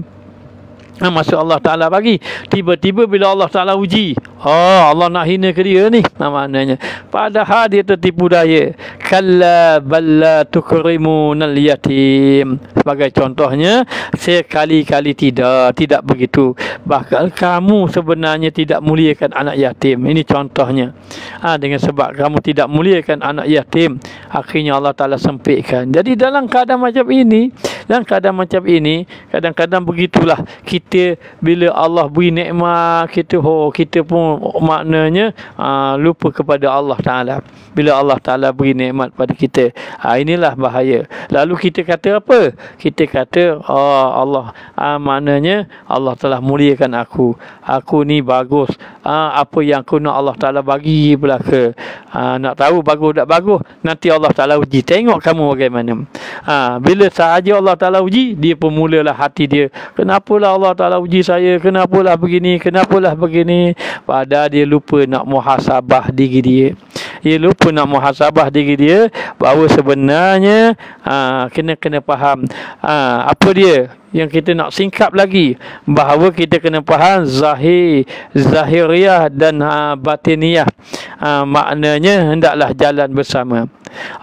Speaker 1: Masa Allah Ta'ala bagi, tiba-tiba bila Allah Ta'ala uji, Allah nak hina ke dia ni, maknanya padahal dia tertipu daya. Kalla balla tukrimunal yatim. Sebagai contohnya, sekali-kali tidak begitu. Bahkan kamu sebenarnya tidak muliakan anak yatim. Ini contohnya. Dengan sebab kamu tidak muliakan anak yatim, akhirnya Allah Ta'ala sempitkan. Jadi dalam keadaan macam ini, kadang-kadang begitulah kita, bila Allah beri nikmat kita, kita pun maknanya lupa kepada Allah Ta'ala. Bila Allah Ta'ala beri nikmat pada kita, inilah bahaya. Lalu kita kata apa? Kita kata Allah, maknanya Allah telah muliakan aku ni bagus. Apa yang aku nak Allah Ta'ala bagi belaka. Nak tahu bagus tak bagus, nanti Allah Ta'ala uji. Tengok kamu bagaimana. Bila sahaja Allah Ta'ala uji, dia pun mulalah hati dia, kenapalah Allah Ta'ala uji saya, kenapalah begini. Padahal dia lupa nak muhasabah diri dia. Dia lupa nak muhasabah diri dia, bahawa sebenarnya kena faham apa dia yang kita nak singkap lagi, bahawa kita kena faham zahiriyah dan batiniyah. Maknanya hendaklah jalan bersama.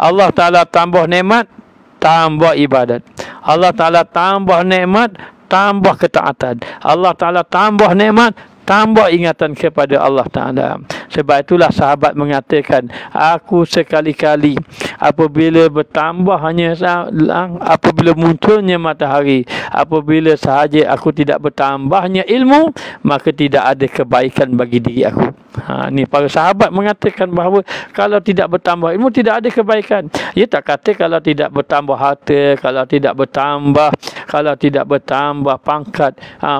Speaker 1: Allah Ta'ala tambah nikmat, tambah ibadat. Allah Ta'ala tambah nikmat, tambah ketaatan. Allah Ta'ala tambah nikmat, tambah ingatan kepada Allah Ta'ala. Sebab itulah sahabat mengatakan, aku sekali-kali apabila bertambahnya, apabila munculnya matahari, apabila sahaja aku tidak bertambahnya ilmu, maka tidak ada kebaikan bagi diri aku. Ni para sahabat mengatakan bahawa kalau tidak bertambah ilmu, tidak ada kebaikan. Ia tak kata kalau tidak bertambah harta, kalau tidak bertambah pangkat,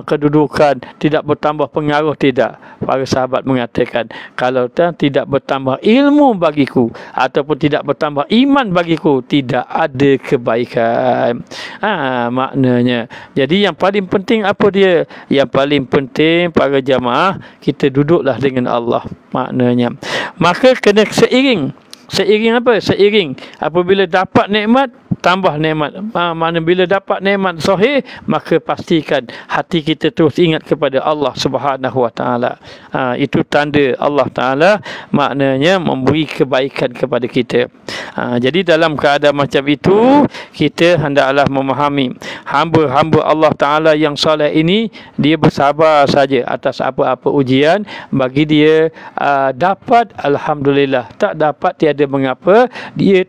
Speaker 1: kedudukan, tidak bertambah pengaruh, tidak. Para sahabat mengatakan, kalau tidak bertambah ilmu bagiku, ataupun tidak bertambah iman bagiku, tidak ada kebaikan. Maknanya, jadi yang paling penting apa dia? Yang paling penting para jamaah, kita duduklah dengan Allah. Maknanya, maka kena seiring apa? Seiring apabila dapat nikmat, tambah nikmat. Mana bila dapat nikmat sahih, maka pastikan hati kita terus ingat kepada Allah Subhanahu Wa Taala. Itu tanda Allah Taala maknanya memberi kebaikan kepada kita. Jadi dalam keadaan macam itu, kita hendaklah memahami hamba-hamba Allah Taala yang soleh ini, dia bersabar saja atas apa-apa ujian. Bagi dia dapat, alhamdulillah. Tak dapat, tiada mengapa. Dia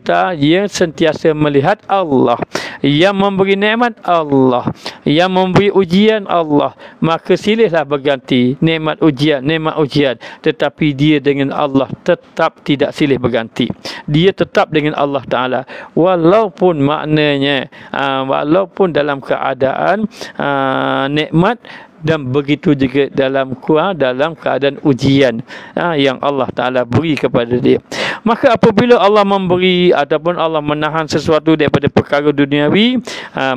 Speaker 1: sentiasa melihat Allah yang memberi nikmat, Allah yang memberi ujian, Allah. Maka silihlah berganti nikmat ujian, tetapi dia dengan Allah tetap tidak silih berganti. Dia tetap dengan Allah Ta'ala, walaupun maknanya walaupun dalam keadaan nikmat, dan begitu juga dalam keadaan ujian yang Allah Ta'ala beri kepada dia. Maka apabila Allah memberi ataupun Allah menahan sesuatu daripada perkara duniawi,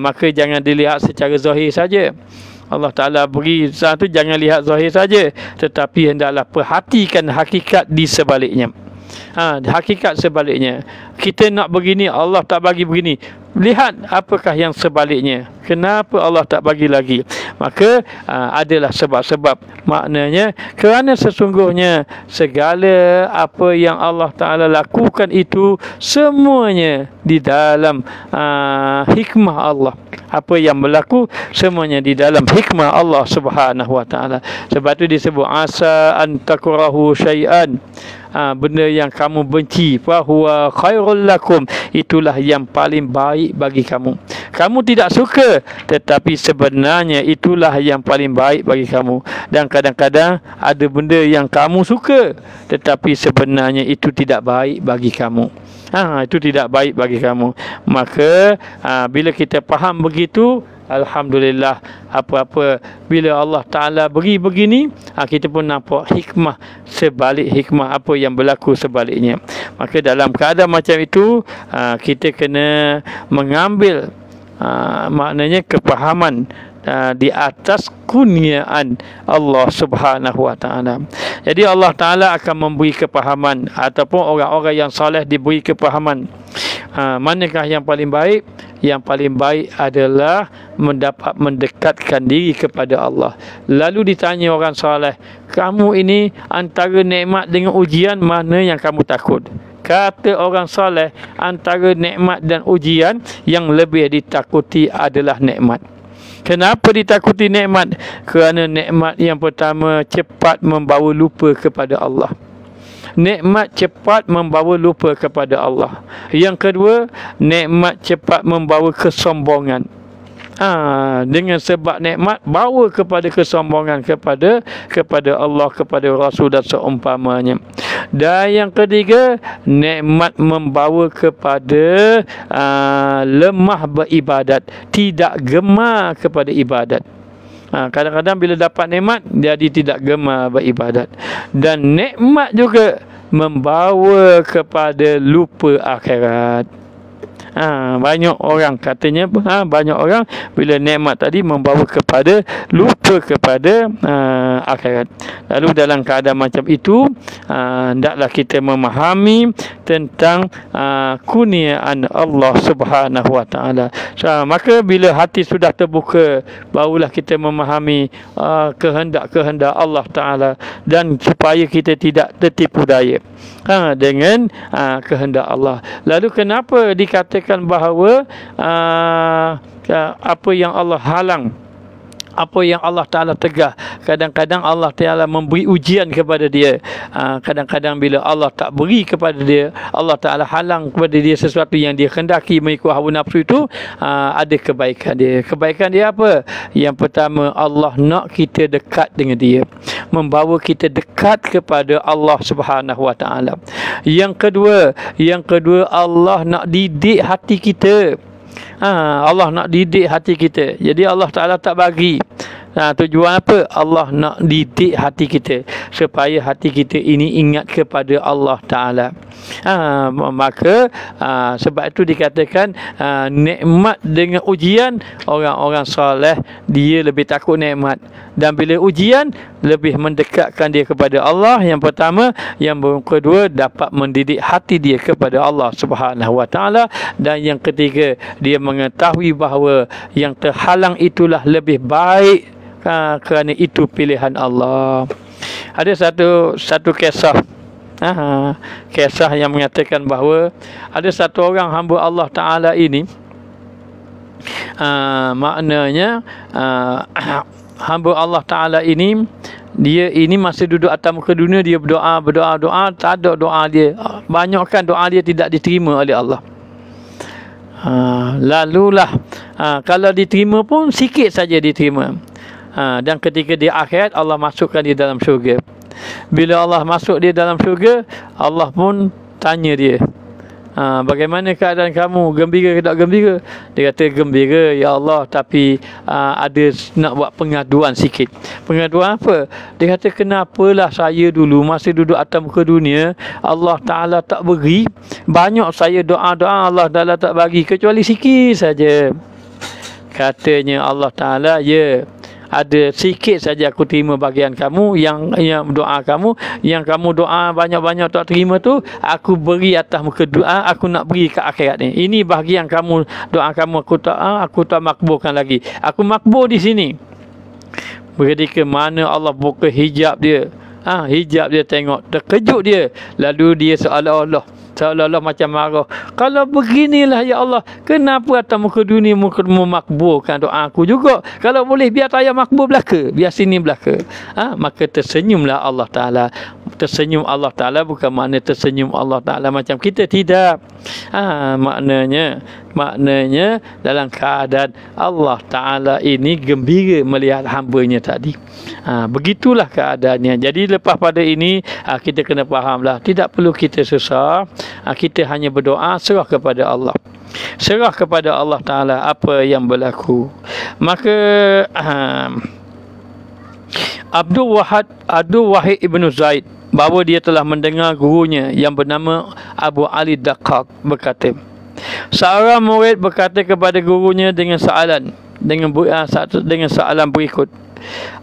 Speaker 1: maka jangan dilihat secara zahir saja. Allah Ta'ala beri sesuatu, jangan lihat zahir saja, tetapi hendaklah perhatikan hakikat di sebaliknya. Hakikat sebaliknya, kita nak begini, Allah tak bagi begini, lihat apakah yang sebaliknya, kenapa Allah tak bagi lagi. Maka adalah sebab-sebab. Maknanya kerana sesungguhnya segala apa yang Allah Ta'ala lakukan itu semuanya di dalam hikmah Allah. Apa yang berlaku semuanya di dalam hikmah Allah Subhanahu Wa Ta'ala. Sebab itu disebut asa an takrahu syai'an, benda yang kamu benci, fa huwa khairul lakum, itulah yang paling baik bagi kamu. Kamu tidak suka, tetapi sebenarnya itulah yang paling baik bagi kamu. Dan kadang-kadang ada benda yang kamu suka, tetapi sebenarnya itu tidak baik bagi kamu. Itu tidak baik bagi kamu. Maka bila kita faham begitu, alhamdulillah, apa-apa bila Allah Ta'ala beri begini, kita pun nampak hikmah sebalik hikmah apa yang berlaku sebaliknya. Maka dalam keadaan macam itu, kita kena mengambil maknanya kepahaman di atas kurniaan Allah Subhanahu wa Ta'ala. Jadi Allah Ta'ala akan memberi kepahaman, ataupun orang-orang yang soleh diberi kepahaman. Manakah yang paling baik? Yang paling baik adalah mendapat mendekatkan diri kepada Allah. Lalu ditanya orang soleh, kamu ini antara nikmat dengan ujian, mana yang kamu takut? Kata orang soleh, antara nikmat dan ujian, yang lebih ditakuti adalah nikmat. Kenapa ditakuti nikmat? Kerana nikmat yang pertama cepat membawa lupa kepada Allah. Nikmat cepat membawa lupa kepada Allah. Yang kedua, nikmat cepat membawa kesombongan. Dengan sebab nikmat bawa kepada kesombongan kepada Allah, kepada Rasul dan seumpamanya. Dan yang ketiga, nikmat membawa kepada lemah beribadat, tidak gemar kepada ibadat. Kadang-kadang bila dapat nikmat, jadi tidak gemar beribadat. Dan nikmat juga membawa kepada lupa akhirat. Banyak orang katanya, banyak orang bila nikmat tadi membawa kepada lupa kepada akhirat. Lalu dalam keadaan macam itu, hendaklah kita memahami tentang kurniaan Allah Subhanahu wa Ta'ala. Maka bila hati sudah terbuka, barulah kita memahami kehendak-kehendak Allah Ta'ala, dan supaya kita tidak tertipu daya dengan kehendak Allah. Lalu kenapa dikatakan bahawa apa yang Allah halang, apa yang Allah Ta'ala tegah, kadang-kadang Allah Ta'ala memberi ujian kepada dia. Kadang-kadang bila Allah tak beri kepada dia, Allah Ta'ala halang kepada dia sesuatu yang dia kendaki mengikut hawa nafsu itu, ada kebaikan dia. Kebaikan dia apa? Yang pertama, Allah nak kita dekat dengan dia, membawa kita dekat kepada Allah Subhanahu wa Ta'ala. Yang kedua, Allah nak didik hati kita. Allah nak didik hati kita. Jadi Allah Ta'ala tak bagi. Tujuan apa? Allah nak didik hati kita, supaya hati kita ini ingat kepada Allah Ta'ala. Maka sebab itu dikatakan nikmat dengan ujian, orang-orang soleh dia lebih takut nikmat, dan bila ujian lebih mendekatkan dia kepada Allah. Yang pertama. Yang kedua, dapat mendidik hati dia kepada Allah Subhanahu wa Ta'ala. Dan yang ketiga, dia mengetahui bahawa yang terhalang itulah lebih baik, kerana itu pilihan Allah. Ada satu kisah, kisah yang mengatakan bahawa ada satu orang hamba Allah Ta'ala ini, maknanya hamba Allah Ta'ala ini, dia ini masih duduk atas muka dunia, dia berdoa, tak ada doa dia, banyakkan doa dia tidak diterima oleh Allah. Lalulah kalau diterima pun sikit saja diterima. Dan ketika di akhirat, Allah masukkan dia dalam syurga. Bila Allah masuk dia dalam syurga, Allah pun tanya dia, bagaimana keadaan kamu? Gembira ke tak gembira? Dia kata gembira ya Allah, tapi ada nak buat pengaduan sikit. Pengaduan apa? Dia kata, kenapalah saya dulu masih duduk atas muka dunia, Allah Ta'ala tak beri. Banyak saya doa-doa, Allah Ta'ala tak bagi, kecuali sikit saja. Katanya Allah Ta'ala, ya, ada sikit saja aku terima bagian kamu, yang doa kamu, yang kamu doa banyak-banyak tak terima tu, aku beri atas muka doa, aku nak beri ke akhirat ni. Ini bahagian kamu, doa kamu aku tak makbulkan lagi. Aku makbul di sini. Ketika mana Allah buka hijab dia, hijab dia, tengok, terkejut dia. Lalu dia seolah-olah macam marah. Kalau beginilah ya Allah, kenapa atas muka dunia memakbulkan doa aku juga? Kalau boleh biar saya makbul belaka, biar sini belaka. Maka tersenyumlah Allah Ta'ala. tersenyum Allah Ta'ala bukan makna tersenyum Allah Ta'ala macam kita, tidak. Maknanya dalam keadaan Allah Ta'ala ini gembira melihat hamba-Nya tadi. Begitulah keadaannya. Jadi lepas pada ini kita kena fahamlah, tidak perlu kita susah. Kita hanya berdoa, serah kepada Allah. Serah kepada Allah Ta'ala apa yang berlaku. Maka Abdul Wahid Ibn Zaid, bahawa dia telah mendengar gurunya yang bernama Abu Ali Daqqaq berkata, seorang murid berkata kepada gurunya dengan soalan berikut,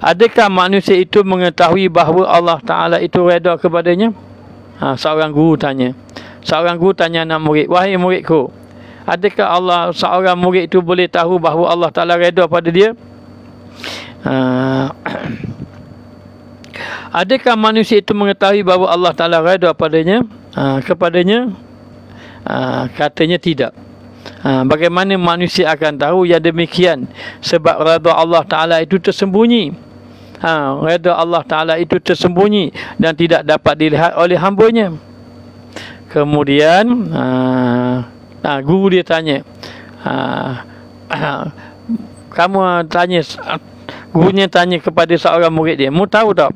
Speaker 1: adakah manusia itu mengetahui bahawa Allah Ta'ala itu redha kepadanya? Seorang guru tanya anak murid, wahai muridku, adakah seorang murid itu boleh tahu bahawa Allah Ta'ala redha pada dia? Adakah manusia itu mengetahui bahawa Allah Ta'ala redha kepadanya? Katanya tidak. Bagaimana manusia akan tahu yang demikian? Sebab redha Allah Ta'ala itu tersembunyi. Redha Allah Ta'ala itu tersembunyi dan tidak dapat dilihat oleh hamba-Nya. Kemudian guru dia tanya, gurunya tanya kepada seorang murid dia, mu tahu tak,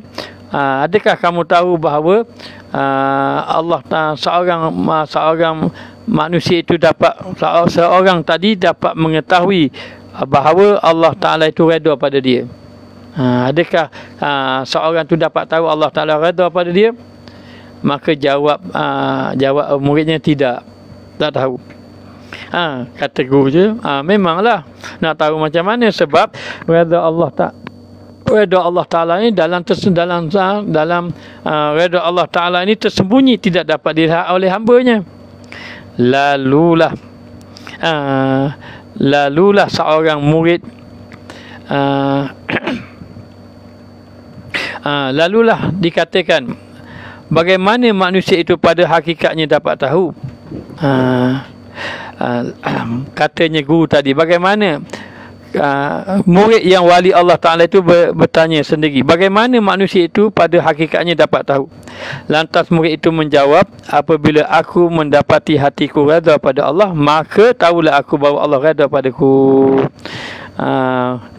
Speaker 1: adakah kamu tahu bahawa seorang manusia itu seorang tadi dapat mengetahui bahawa Allah Ta'ala itu redha pada dia? Adakah seorang itu dapat tahu Allah Ta'ala redha pada dia? Maka jawab muridnya tak tahu. Kata guru je, memanglah nak tahu macam mana, sebab redha Allah Ta'ala ini dalam redha Allah Ta'ala ini tersembunyi, tidak dapat dilihat oleh hamba-Nya. Lalulah seorang murid lalulah dikatakan, bagaimana manusia itu pada hakikatnya dapat tahu? Katanya guru tadi, bagaimana murid yang wali Allah Ta'ala itu bertanya sendiri, bagaimana manusia itu pada hakikatnya dapat tahu? Lantas murid itu menjawab, apabila aku mendapati hatiku redha pada Allah, maka tahulah aku bahawa Allah redha padaku.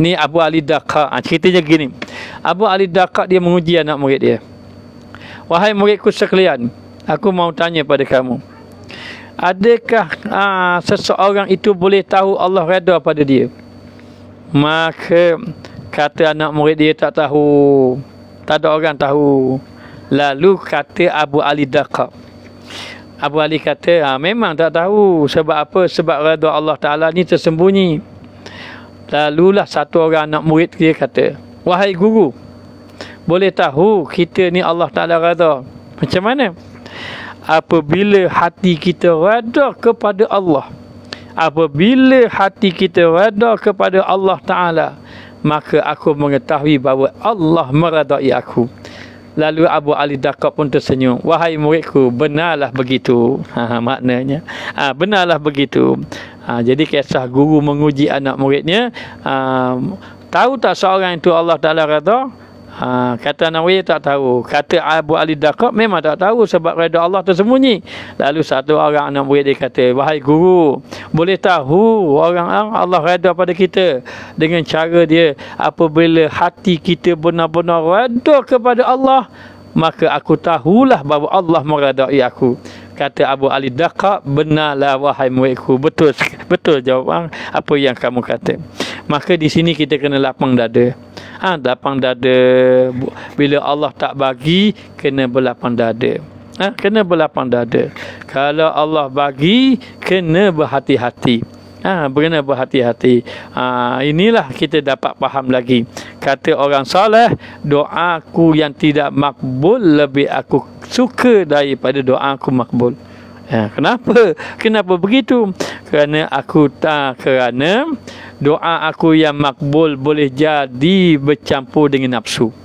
Speaker 1: Ni Abu Ali Daqqaq. Ceritanya gini, Abu Ali Daqqaq dia menguji anak murid dia. Wahai muridku sekalian, aku mau tanya pada kamu, adakah seseorang itu boleh tahu Allah redha pada dia? Maka kata anak murid dia, tak tahu, tak ada orang tahu. Lalu kata Abu Ali Daqqaq, Abu Ali kata, memang tak tahu. Sebab apa? Sebab redha Allah Ta'ala ni tersembunyi. Lalulah satu orang anak murid dia kata, wahai guru, boleh tahu kita ni Allah Ta'ala redha macam mana? Apabila hati kita redha kepada Allah, apabila hati kita redha kepada Allah Ta'ala, maka aku mengetahui bahawa Allah meredai aku. Lalu Abu Ali Daqqaq pun tersenyum, wahai muridku, benarlah begitu. Maknanya benarlah begitu. Jadi kisah guru menguji anak muridnya, tahu tak seorang itu Allah Ta'ala redha? Kata anak murid tak tahu. Kata Abu Ali Daqqaq, memang tak tahu sebab redha Allah tersembunyi. Lalu satu orang anak murid dia kata, wahai guru, boleh tahu orang Allah redha pada kita dengan cara dia, apabila hati kita benar-benar redha kepada Allah, maka aku tahulah bahawa Allah meredai aku. Kata Abu Ali Daqqaq, benarlah wahai muridku, betul jawapan apa yang kamu kata. Maka di sini kita kena lapang dada. Lapang dada. Bila Allah tak bagi, kena berlapang dada. Kena berlapang dada. Kalau Allah bagi, kena berhati-hati. Kena berhati-hati. Inilah kita dapat faham lagi. Kata orang soleh, doaku yang tidak makbul lebih aku suka daripada doaku makbul. Kenapa begitu? Kerana doa aku yang makbul boleh jadi bercampur dengan nafsu.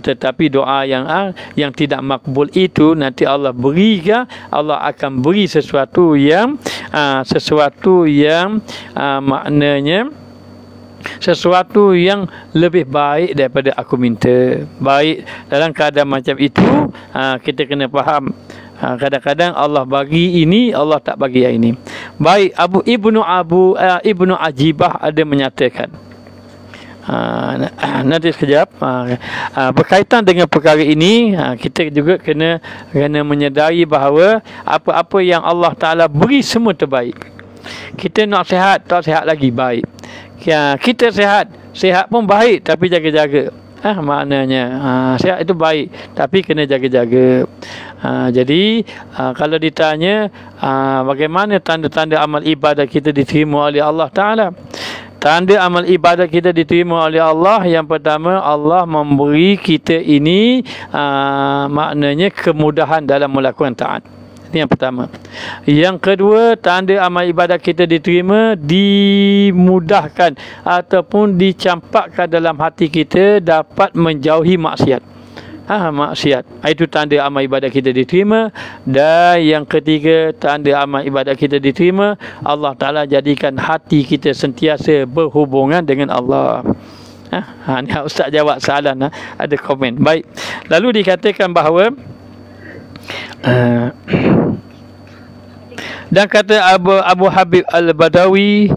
Speaker 1: Tetapi doa yang tidak makbul itu, nanti Allah akan beri sesuatu yang maknanya sesuatu yang lebih baik daripada aku minta. Baik, dalam keadaan macam itu, kita kena faham, kadang-kadang Allah bagi ini, Allah tak bagi yang ini. Baik, Ibnu Ajibah ada menyatakan, nanti sekejap, berkaitan dengan perkara ini, kita juga kena menyedari bahawa apa-apa yang Allah Ta'ala beri semua terbaik. Kita nak sihat, tak sihat lagi, baik. Kita sihat pun baik, tapi jaga-jaga. Maknanya sihat itu baik, tapi kena jaga-jaga. Jadi kalau ditanya bagaimana tanda-tanda amal ibadah kita diterima oleh Allah Ta'ala, tanda amal ibadah kita diterima oleh Allah, yang pertama, Allah memberi kita ini maknanya kemudahan dalam melakukan taat. Ini yang pertama. Yang kedua, tanda amal ibadah kita diterima, dimudahkan ataupun dicampakkan dalam hati kita dapat menjauhi maksiat. Maksiat. Itu tanda amal ibadah kita diterima. Dan yang ketiga, tanda amal ibadah kita diterima, Allah Ta'ala jadikan hati kita sentiasa berhubungan dengan Allah. Ni Ustaz jawab soalan. Ada komen. Baik. Lalu dikatakan bahawa dan kata Abu Habib Al-Badawi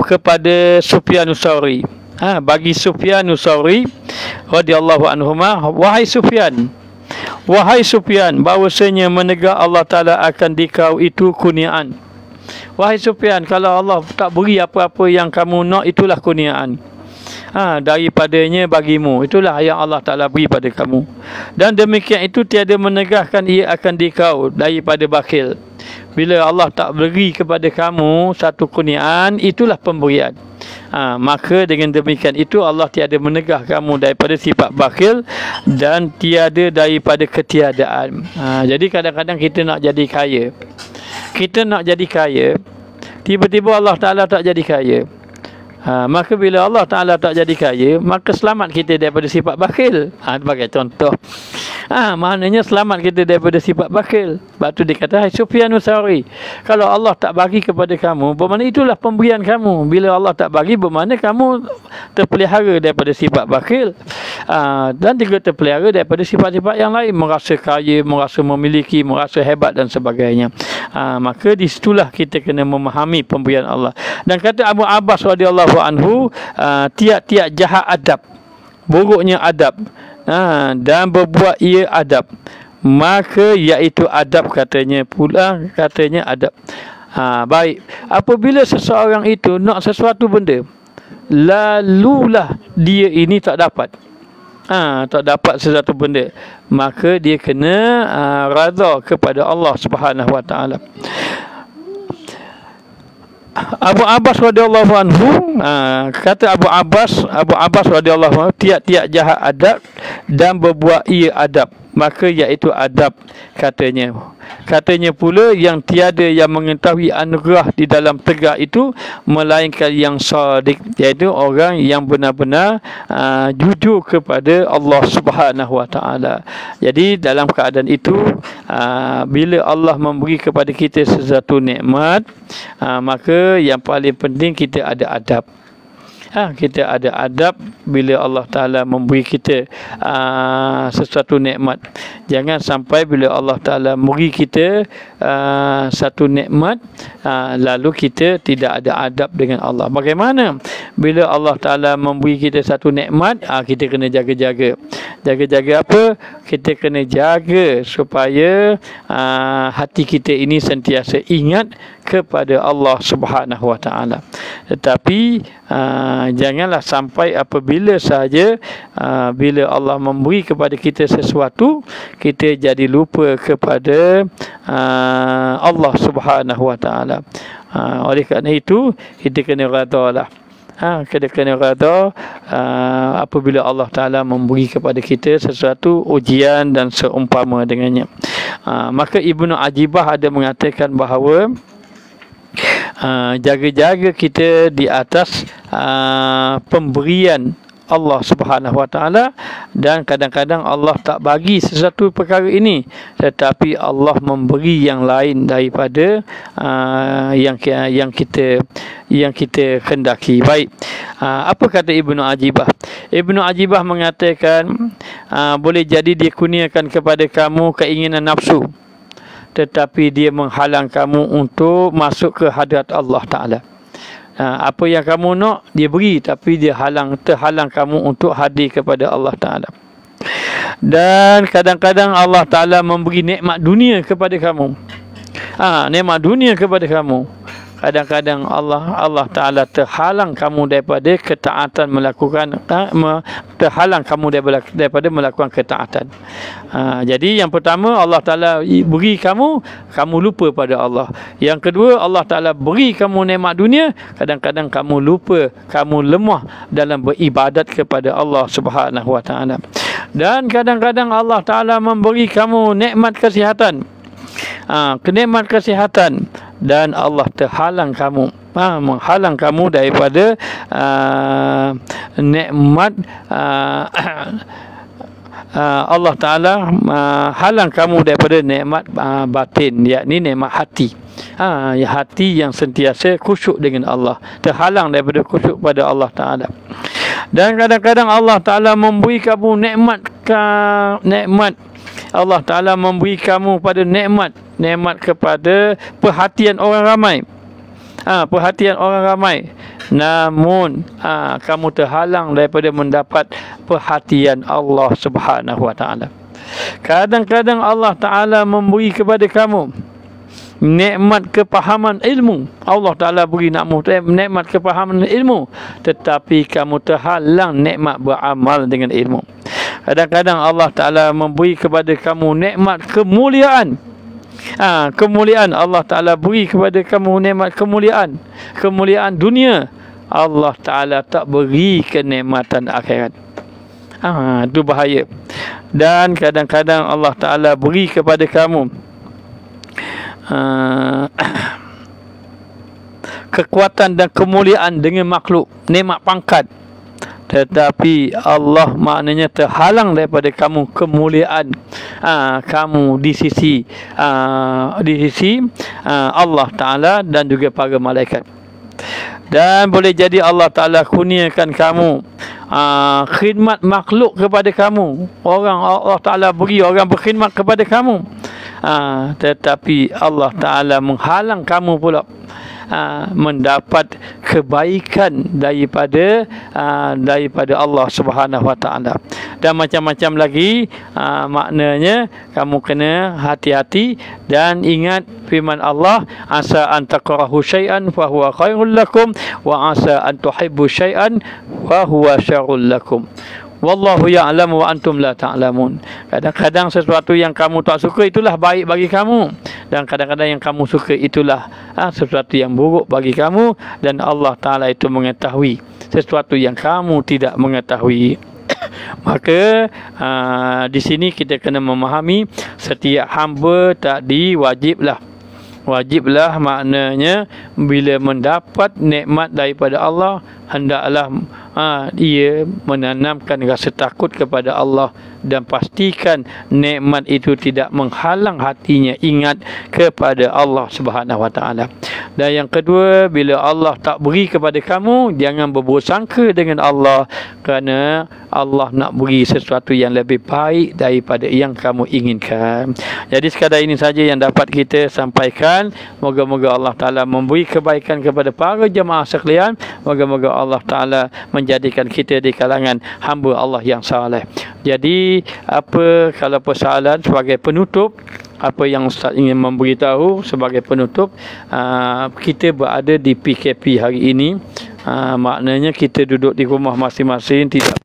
Speaker 1: kepada Sufyan Tsauri, bagi Sufyan Tsauri radhiyallahu anhuma, wahai Sufyan, bahawasanya menegak Allah Ta'ala akan dikau itu kurniaan. Wahai Sufyan, kalau Allah tak beri apa-apa yang kamu nak, itulah kurniaan. Daripadanya bagimu, itulah yang Allah Ta'ala beri pada kamu. Dan demikian itu tiada menegahkan ia akan dikau daripada bakhil. Bila Allah tak beri kepada kamu satu kurniaan, itulah pemberian. Maka dengan demikian itu Allah tiada menegah kamu daripada sifat bakhil dan tiada daripada ketiadaan. Jadi kadang-kadang kita nak jadi kaya, tiba-tiba Allah Ta'ala tak jadi kaya. Maka bila Allah Ta'ala tak jadi kaya, maka selamat kita daripada sifat bakhil. Sebagai contoh, maknanya selamat kita daripada sifat bakhil. Sebab tu dia kata, hai Sufyan Tsauri, kalau Allah tak bagi kepada kamu, bermakna itulah pemberian kamu. Bila Allah tak bagi, bermakna kamu terpelihara daripada sifat bakhil, dan juga terpelihara daripada sifat-sifat yang lain, merasa kaya, merasa memiliki, merasa hebat dan sebagainya. Maka di situlah kita kena memahami pemberian Allah. Dan kata Abu Abbas radhiyallahu anhu, tiap-tiap jahat adab, buruknya adab, dan berbuat ia adab, maka iaitu adab, katanya adab. Baik, apabila seseorang itu nak sesuatu benda, lalulah dia ini tak dapat sesuatu benda, maka dia kena redha kepada Allah Subhanahu Wa Taala. Abu Abbas radhiyallahu anhu, kata Abu Abbas radhiyallahu anhu, tiap-tiap jahat adab dan berbuat ia adab, maka iaitu adab, katanya pula, yang tiada yang mengetahui anugerah di dalam tegak itu melainkan yang sadiq, iaitu orang yang benar-benar jujur kepada Allah Subhanahu Wa Taala. Jadi dalam keadaan itu, bila Allah memberi kepada kita sesuatu nikmat, maka yang paling penting kita ada adab. Kita ada adab bila Allah Ta'ala memberi kita sesuatu nikmat. Jangan sampai bila Allah Ta'ala memberi kita satu nikmat, lalu kita tidak ada adab dengan Allah. Bagaimana? Bila Allah Ta'ala memberi kita satu nikmat, kita kena jaga-jaga. Jaga-jaga apa? Kita kena jaga supaya hati kita ini sentiasa ingat kepada Allah Subhanahu Wa Taala. Tetapi janganlah sampai apabila sahaja bila Allah memberi kepada kita sesuatu, kita jadi lupa kepada Allah Subhanahu Wa Taala. Oleh kerana itu, kita kena redhalah. Kita kena redha apabila Allah Ta'ala memberi kepada kita sesuatu ujian dan seumpama dengannya. Maka Ibnu Ajibah ada mengatakan bahawa jaga-jaga kita di atas pemberian Allah Subhanahu Wa Taala, dan kadang-kadang Allah tak bagi sesuatu perkara ini, tetapi Allah memberi yang lain daripada yang kita kendaki. Baik, Apa kata Ibnu Ajibah? Ibnu Ajibah mengatakan boleh jadi dia kurniakan kepada kamu keinginan nafsu, tetapi dia menghalang kamu untuk masuk ke hadrat Allah Ta'ala. Apa yang kamu nak dia beri, tapi dia terhalang kamu untuk hadir kepada Allah Ta'ala. Dan kadang-kadang Allah Ta'ala memberi nikmat dunia kepada kamu. Nikmat dunia kepada kamu. Kadang-kadang Allah Ta'ala terhalang kamu daripada ketaatan terhalang kamu daripada melakukan ketaatan. Jadi yang pertama, Allah Ta'ala beri kamu lupa pada Allah. Yang kedua, Allah Ta'ala beri kamu nikmat dunia, kadang-kadang kamu lupa, kamu lemah dalam beribadat kepada Allah Subhanahu Wa Ta'ala. Dan kadang-kadang Allah Ta'ala memberi kamu nikmat kesihatan, kenikmat kesihatan, dan Allah terhalang kamu, menghalang kamu daripada nikmat Allah Ta'ala halang kamu daripada nikmat batin, yakni nikmat hati. Hati yang sentiasa khusyuk dengan Allah, terhalang daripada khusyuk pada Allah Ta'ala. Dan kadang-kadang Allah Ta'ala memberi kamu nikmat Allah Ta'ala memberi kamu pada nikmat kepada perhatian orang ramai. Perhatian orang ramai. Namun kamu terhalang daripada mendapat perhatian Allah Subhanahu Wa Ta'ala. Kadang-kadang Allah Ta'ala memberi kepada kamu nikmat kepahaman ilmu. Allah Ta'ala beri nikmat kepahaman ilmu, tetapi kamu terhalang nikmat beramal dengan ilmu. Kadang-kadang Allah Ta'ala memberi kepada kamu nikmat kemuliaan. Kemuliaan Allah Ta'ala beri kepada kamu nikmat kemuliaan dunia. Allah Ta'ala tak beri kenikmatan akhirat. Itu bahaya. Dan kadang-kadang Allah Ta'ala beri kepada kamu kekuatan dan kemuliaan dengan makhluk, nikmat pangkat, tetapi Allah maknanya terhalang daripada kamu kemuliaan kamu di sisi Allah Ta'ala dan juga para malaikat. Dan boleh jadi Allah Ta'ala kurniakan kamu khidmat makhluk kepada kamu. Allah Ta'ala beri orang berkhidmat kepada kamu, tetapi Allah Ta'ala menghalang kamu pula mendapat kebaikan daripada Allah Subhanahu Wa Ta'ala. Dan macam-macam lagi maknanya kamu kena hati-hati dan ingat firman Allah, asa an takrahu syai'an fa huwa khairul lakum wa asa an tuhibbu syai'an fa huwa syarrul lakum. Wallahu ya'lamu wa antum la ta'lamun. Kadang-kadang sesuatu yang kamu tak suka itulah baik bagi kamu, dan kadang-kadang yang kamu suka itulah sesuatu yang buruk bagi kamu, dan Allah Ta'ala itu mengetahui sesuatu yang kamu tidak mengetahui. Maka di sini kita kena memahami setiap hamba tadi wajiblah maknanya bila mendapat nikmat daripada Allah, hendaklah ia menanamkan rasa takut kepada Allah dan pastikan nikmat itu tidak menghalang hatinya ingat kepada Allah Subhanahu Wa Ta'ala. Dan yang kedua, bila Allah tak beri kepada kamu, jangan berburuk sangka dengan Allah, kerana Allah nak beri sesuatu yang lebih baik daripada yang kamu inginkan. Jadi sekadar ini saja yang dapat kita sampaikan. Moga-moga Allah Ta'ala memberi kebaikan kepada para jemaah sekalian. Moga-moga Allah Ta'ala menjadikan kita di kalangan hamba Allah yang saleh. Jadi apa kalau persoalan sebagai penutup, apa yang Ustaz ingin memberitahu sebagai penutup, kita berada di PKP hari ini, maknanya kita duduk di rumah masing-masing, tidak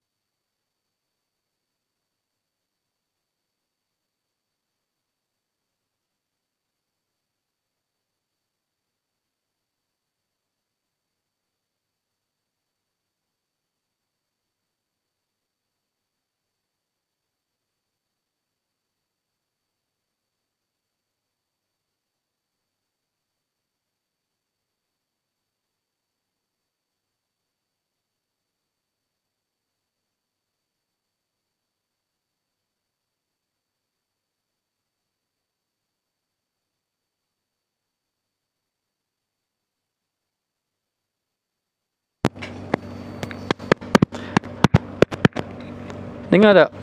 Speaker 1: Dengar tak?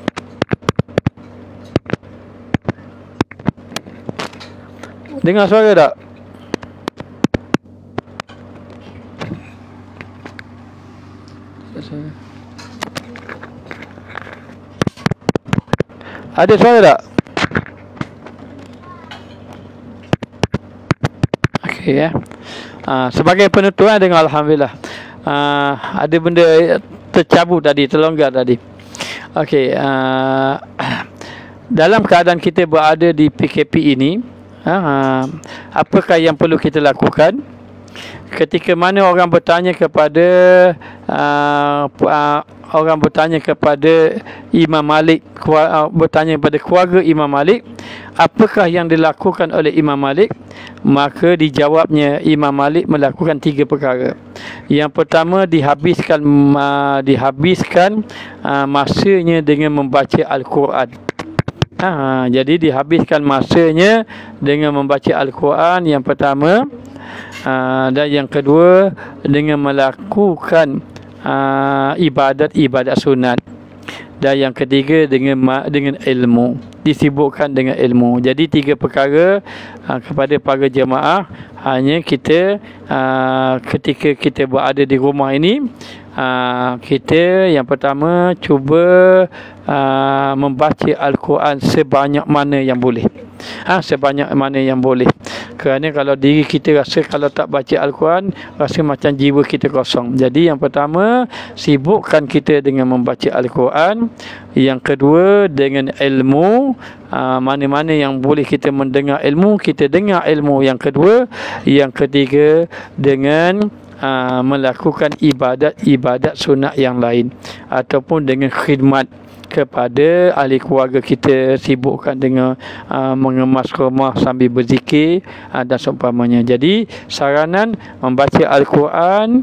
Speaker 1: Dengar suara tak? Ada suara tak? Okey ya. Sebagai penutup dengan alhamdulillah. Ada benda tercabut tadi, terlonggar tadi. Okey, dalam keadaan kita berada di PKP ini, apakah yang perlu kita lakukan? Ketika mana orang bertanya kepada Imam Malik, bertanya kepada keluarga Imam Malik, apakah yang dilakukan oleh Imam Malik? Maka dijawabnya Imam Malik melakukan 3 perkara. Yang pertama, dihabiskan masanya dengan membaca Al-Quran. Jadi dihabiskan masanya dengan membaca Al-Quran, yang pertama. Dan yang kedua, dengan melakukan ibadat sunat. Dan yang ketiga, dengan ilmu, disibukkan dengan ilmu. Jadi 3 perkara kepada para jemaah. Hanya kita ketika kita berada di rumah ini, kita yang pertama cuba membaca Al-Quran sebanyak mana yang boleh. Sebanyak mana yang boleh. Kerana kalau diri kita rasa kalau tak baca Al-Quran, rasa macam jiwa kita kosong. Jadi yang pertama, sibukkan kita dengan membaca Al-Quran. Yang kedua, dengan ilmu. Mana-mana yang boleh kita mendengar ilmu, kita dengar ilmu. Yang kedua. Yang ketiga, dengan melakukan ibadat sunat yang lain, ataupun dengan khidmat kepada ahli keluarga kita, sibukkan dengan mengemas rumah sambil berzikir dan seumpamanya. Jadi saranan membaca Al-Quran,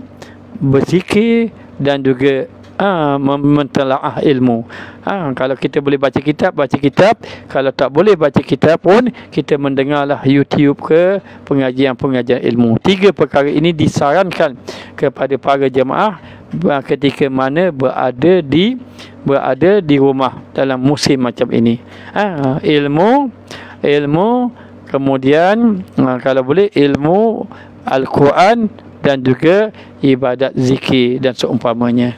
Speaker 1: berzikir dan juga mentelaah ilmu. Kalau kita boleh baca kitab, baca kitab. Kalau tak boleh baca kitab pun, kita mendengarlah YouTube ke pengajian-pengajian ilmu. 3 perkara ini disarankan kepada para jemaah ketika mana berada di rumah dalam musim macam ini. Ilmu, kemudian kalau boleh ilmu Al-Quran dan juga ibadat zikir dan seumpamanya.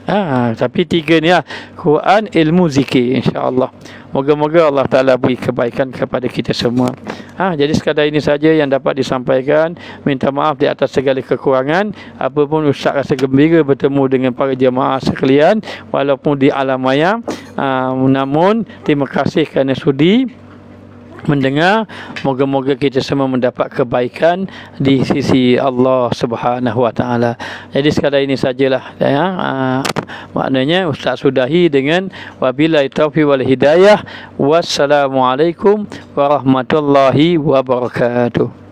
Speaker 1: Tapi 3 ni lah, Quran, ilmu, zikir, insya-Allah. Moga-moga Allah Ta'ala beri kebaikan kepada kita semua. Jadi sekadar ini saja yang dapat disampaikan. Minta maaf di atas segala kekurangan. Apapun Ustaz rasa gembira bertemu dengan para jemaah sekalian walaupun di alam maya. Namun terima kasih kerana sudi mendengar. Moga-moga kita semua mendapat kebaikan di sisi Allah Subhanahu Wa Taala. Jadi sekadar ini sajalah ya. Maknanya Ustaz sudahi dengan wabillahi taufiq wal hidayah. Wassalamualaikum warahmatullahi wabarakatuh.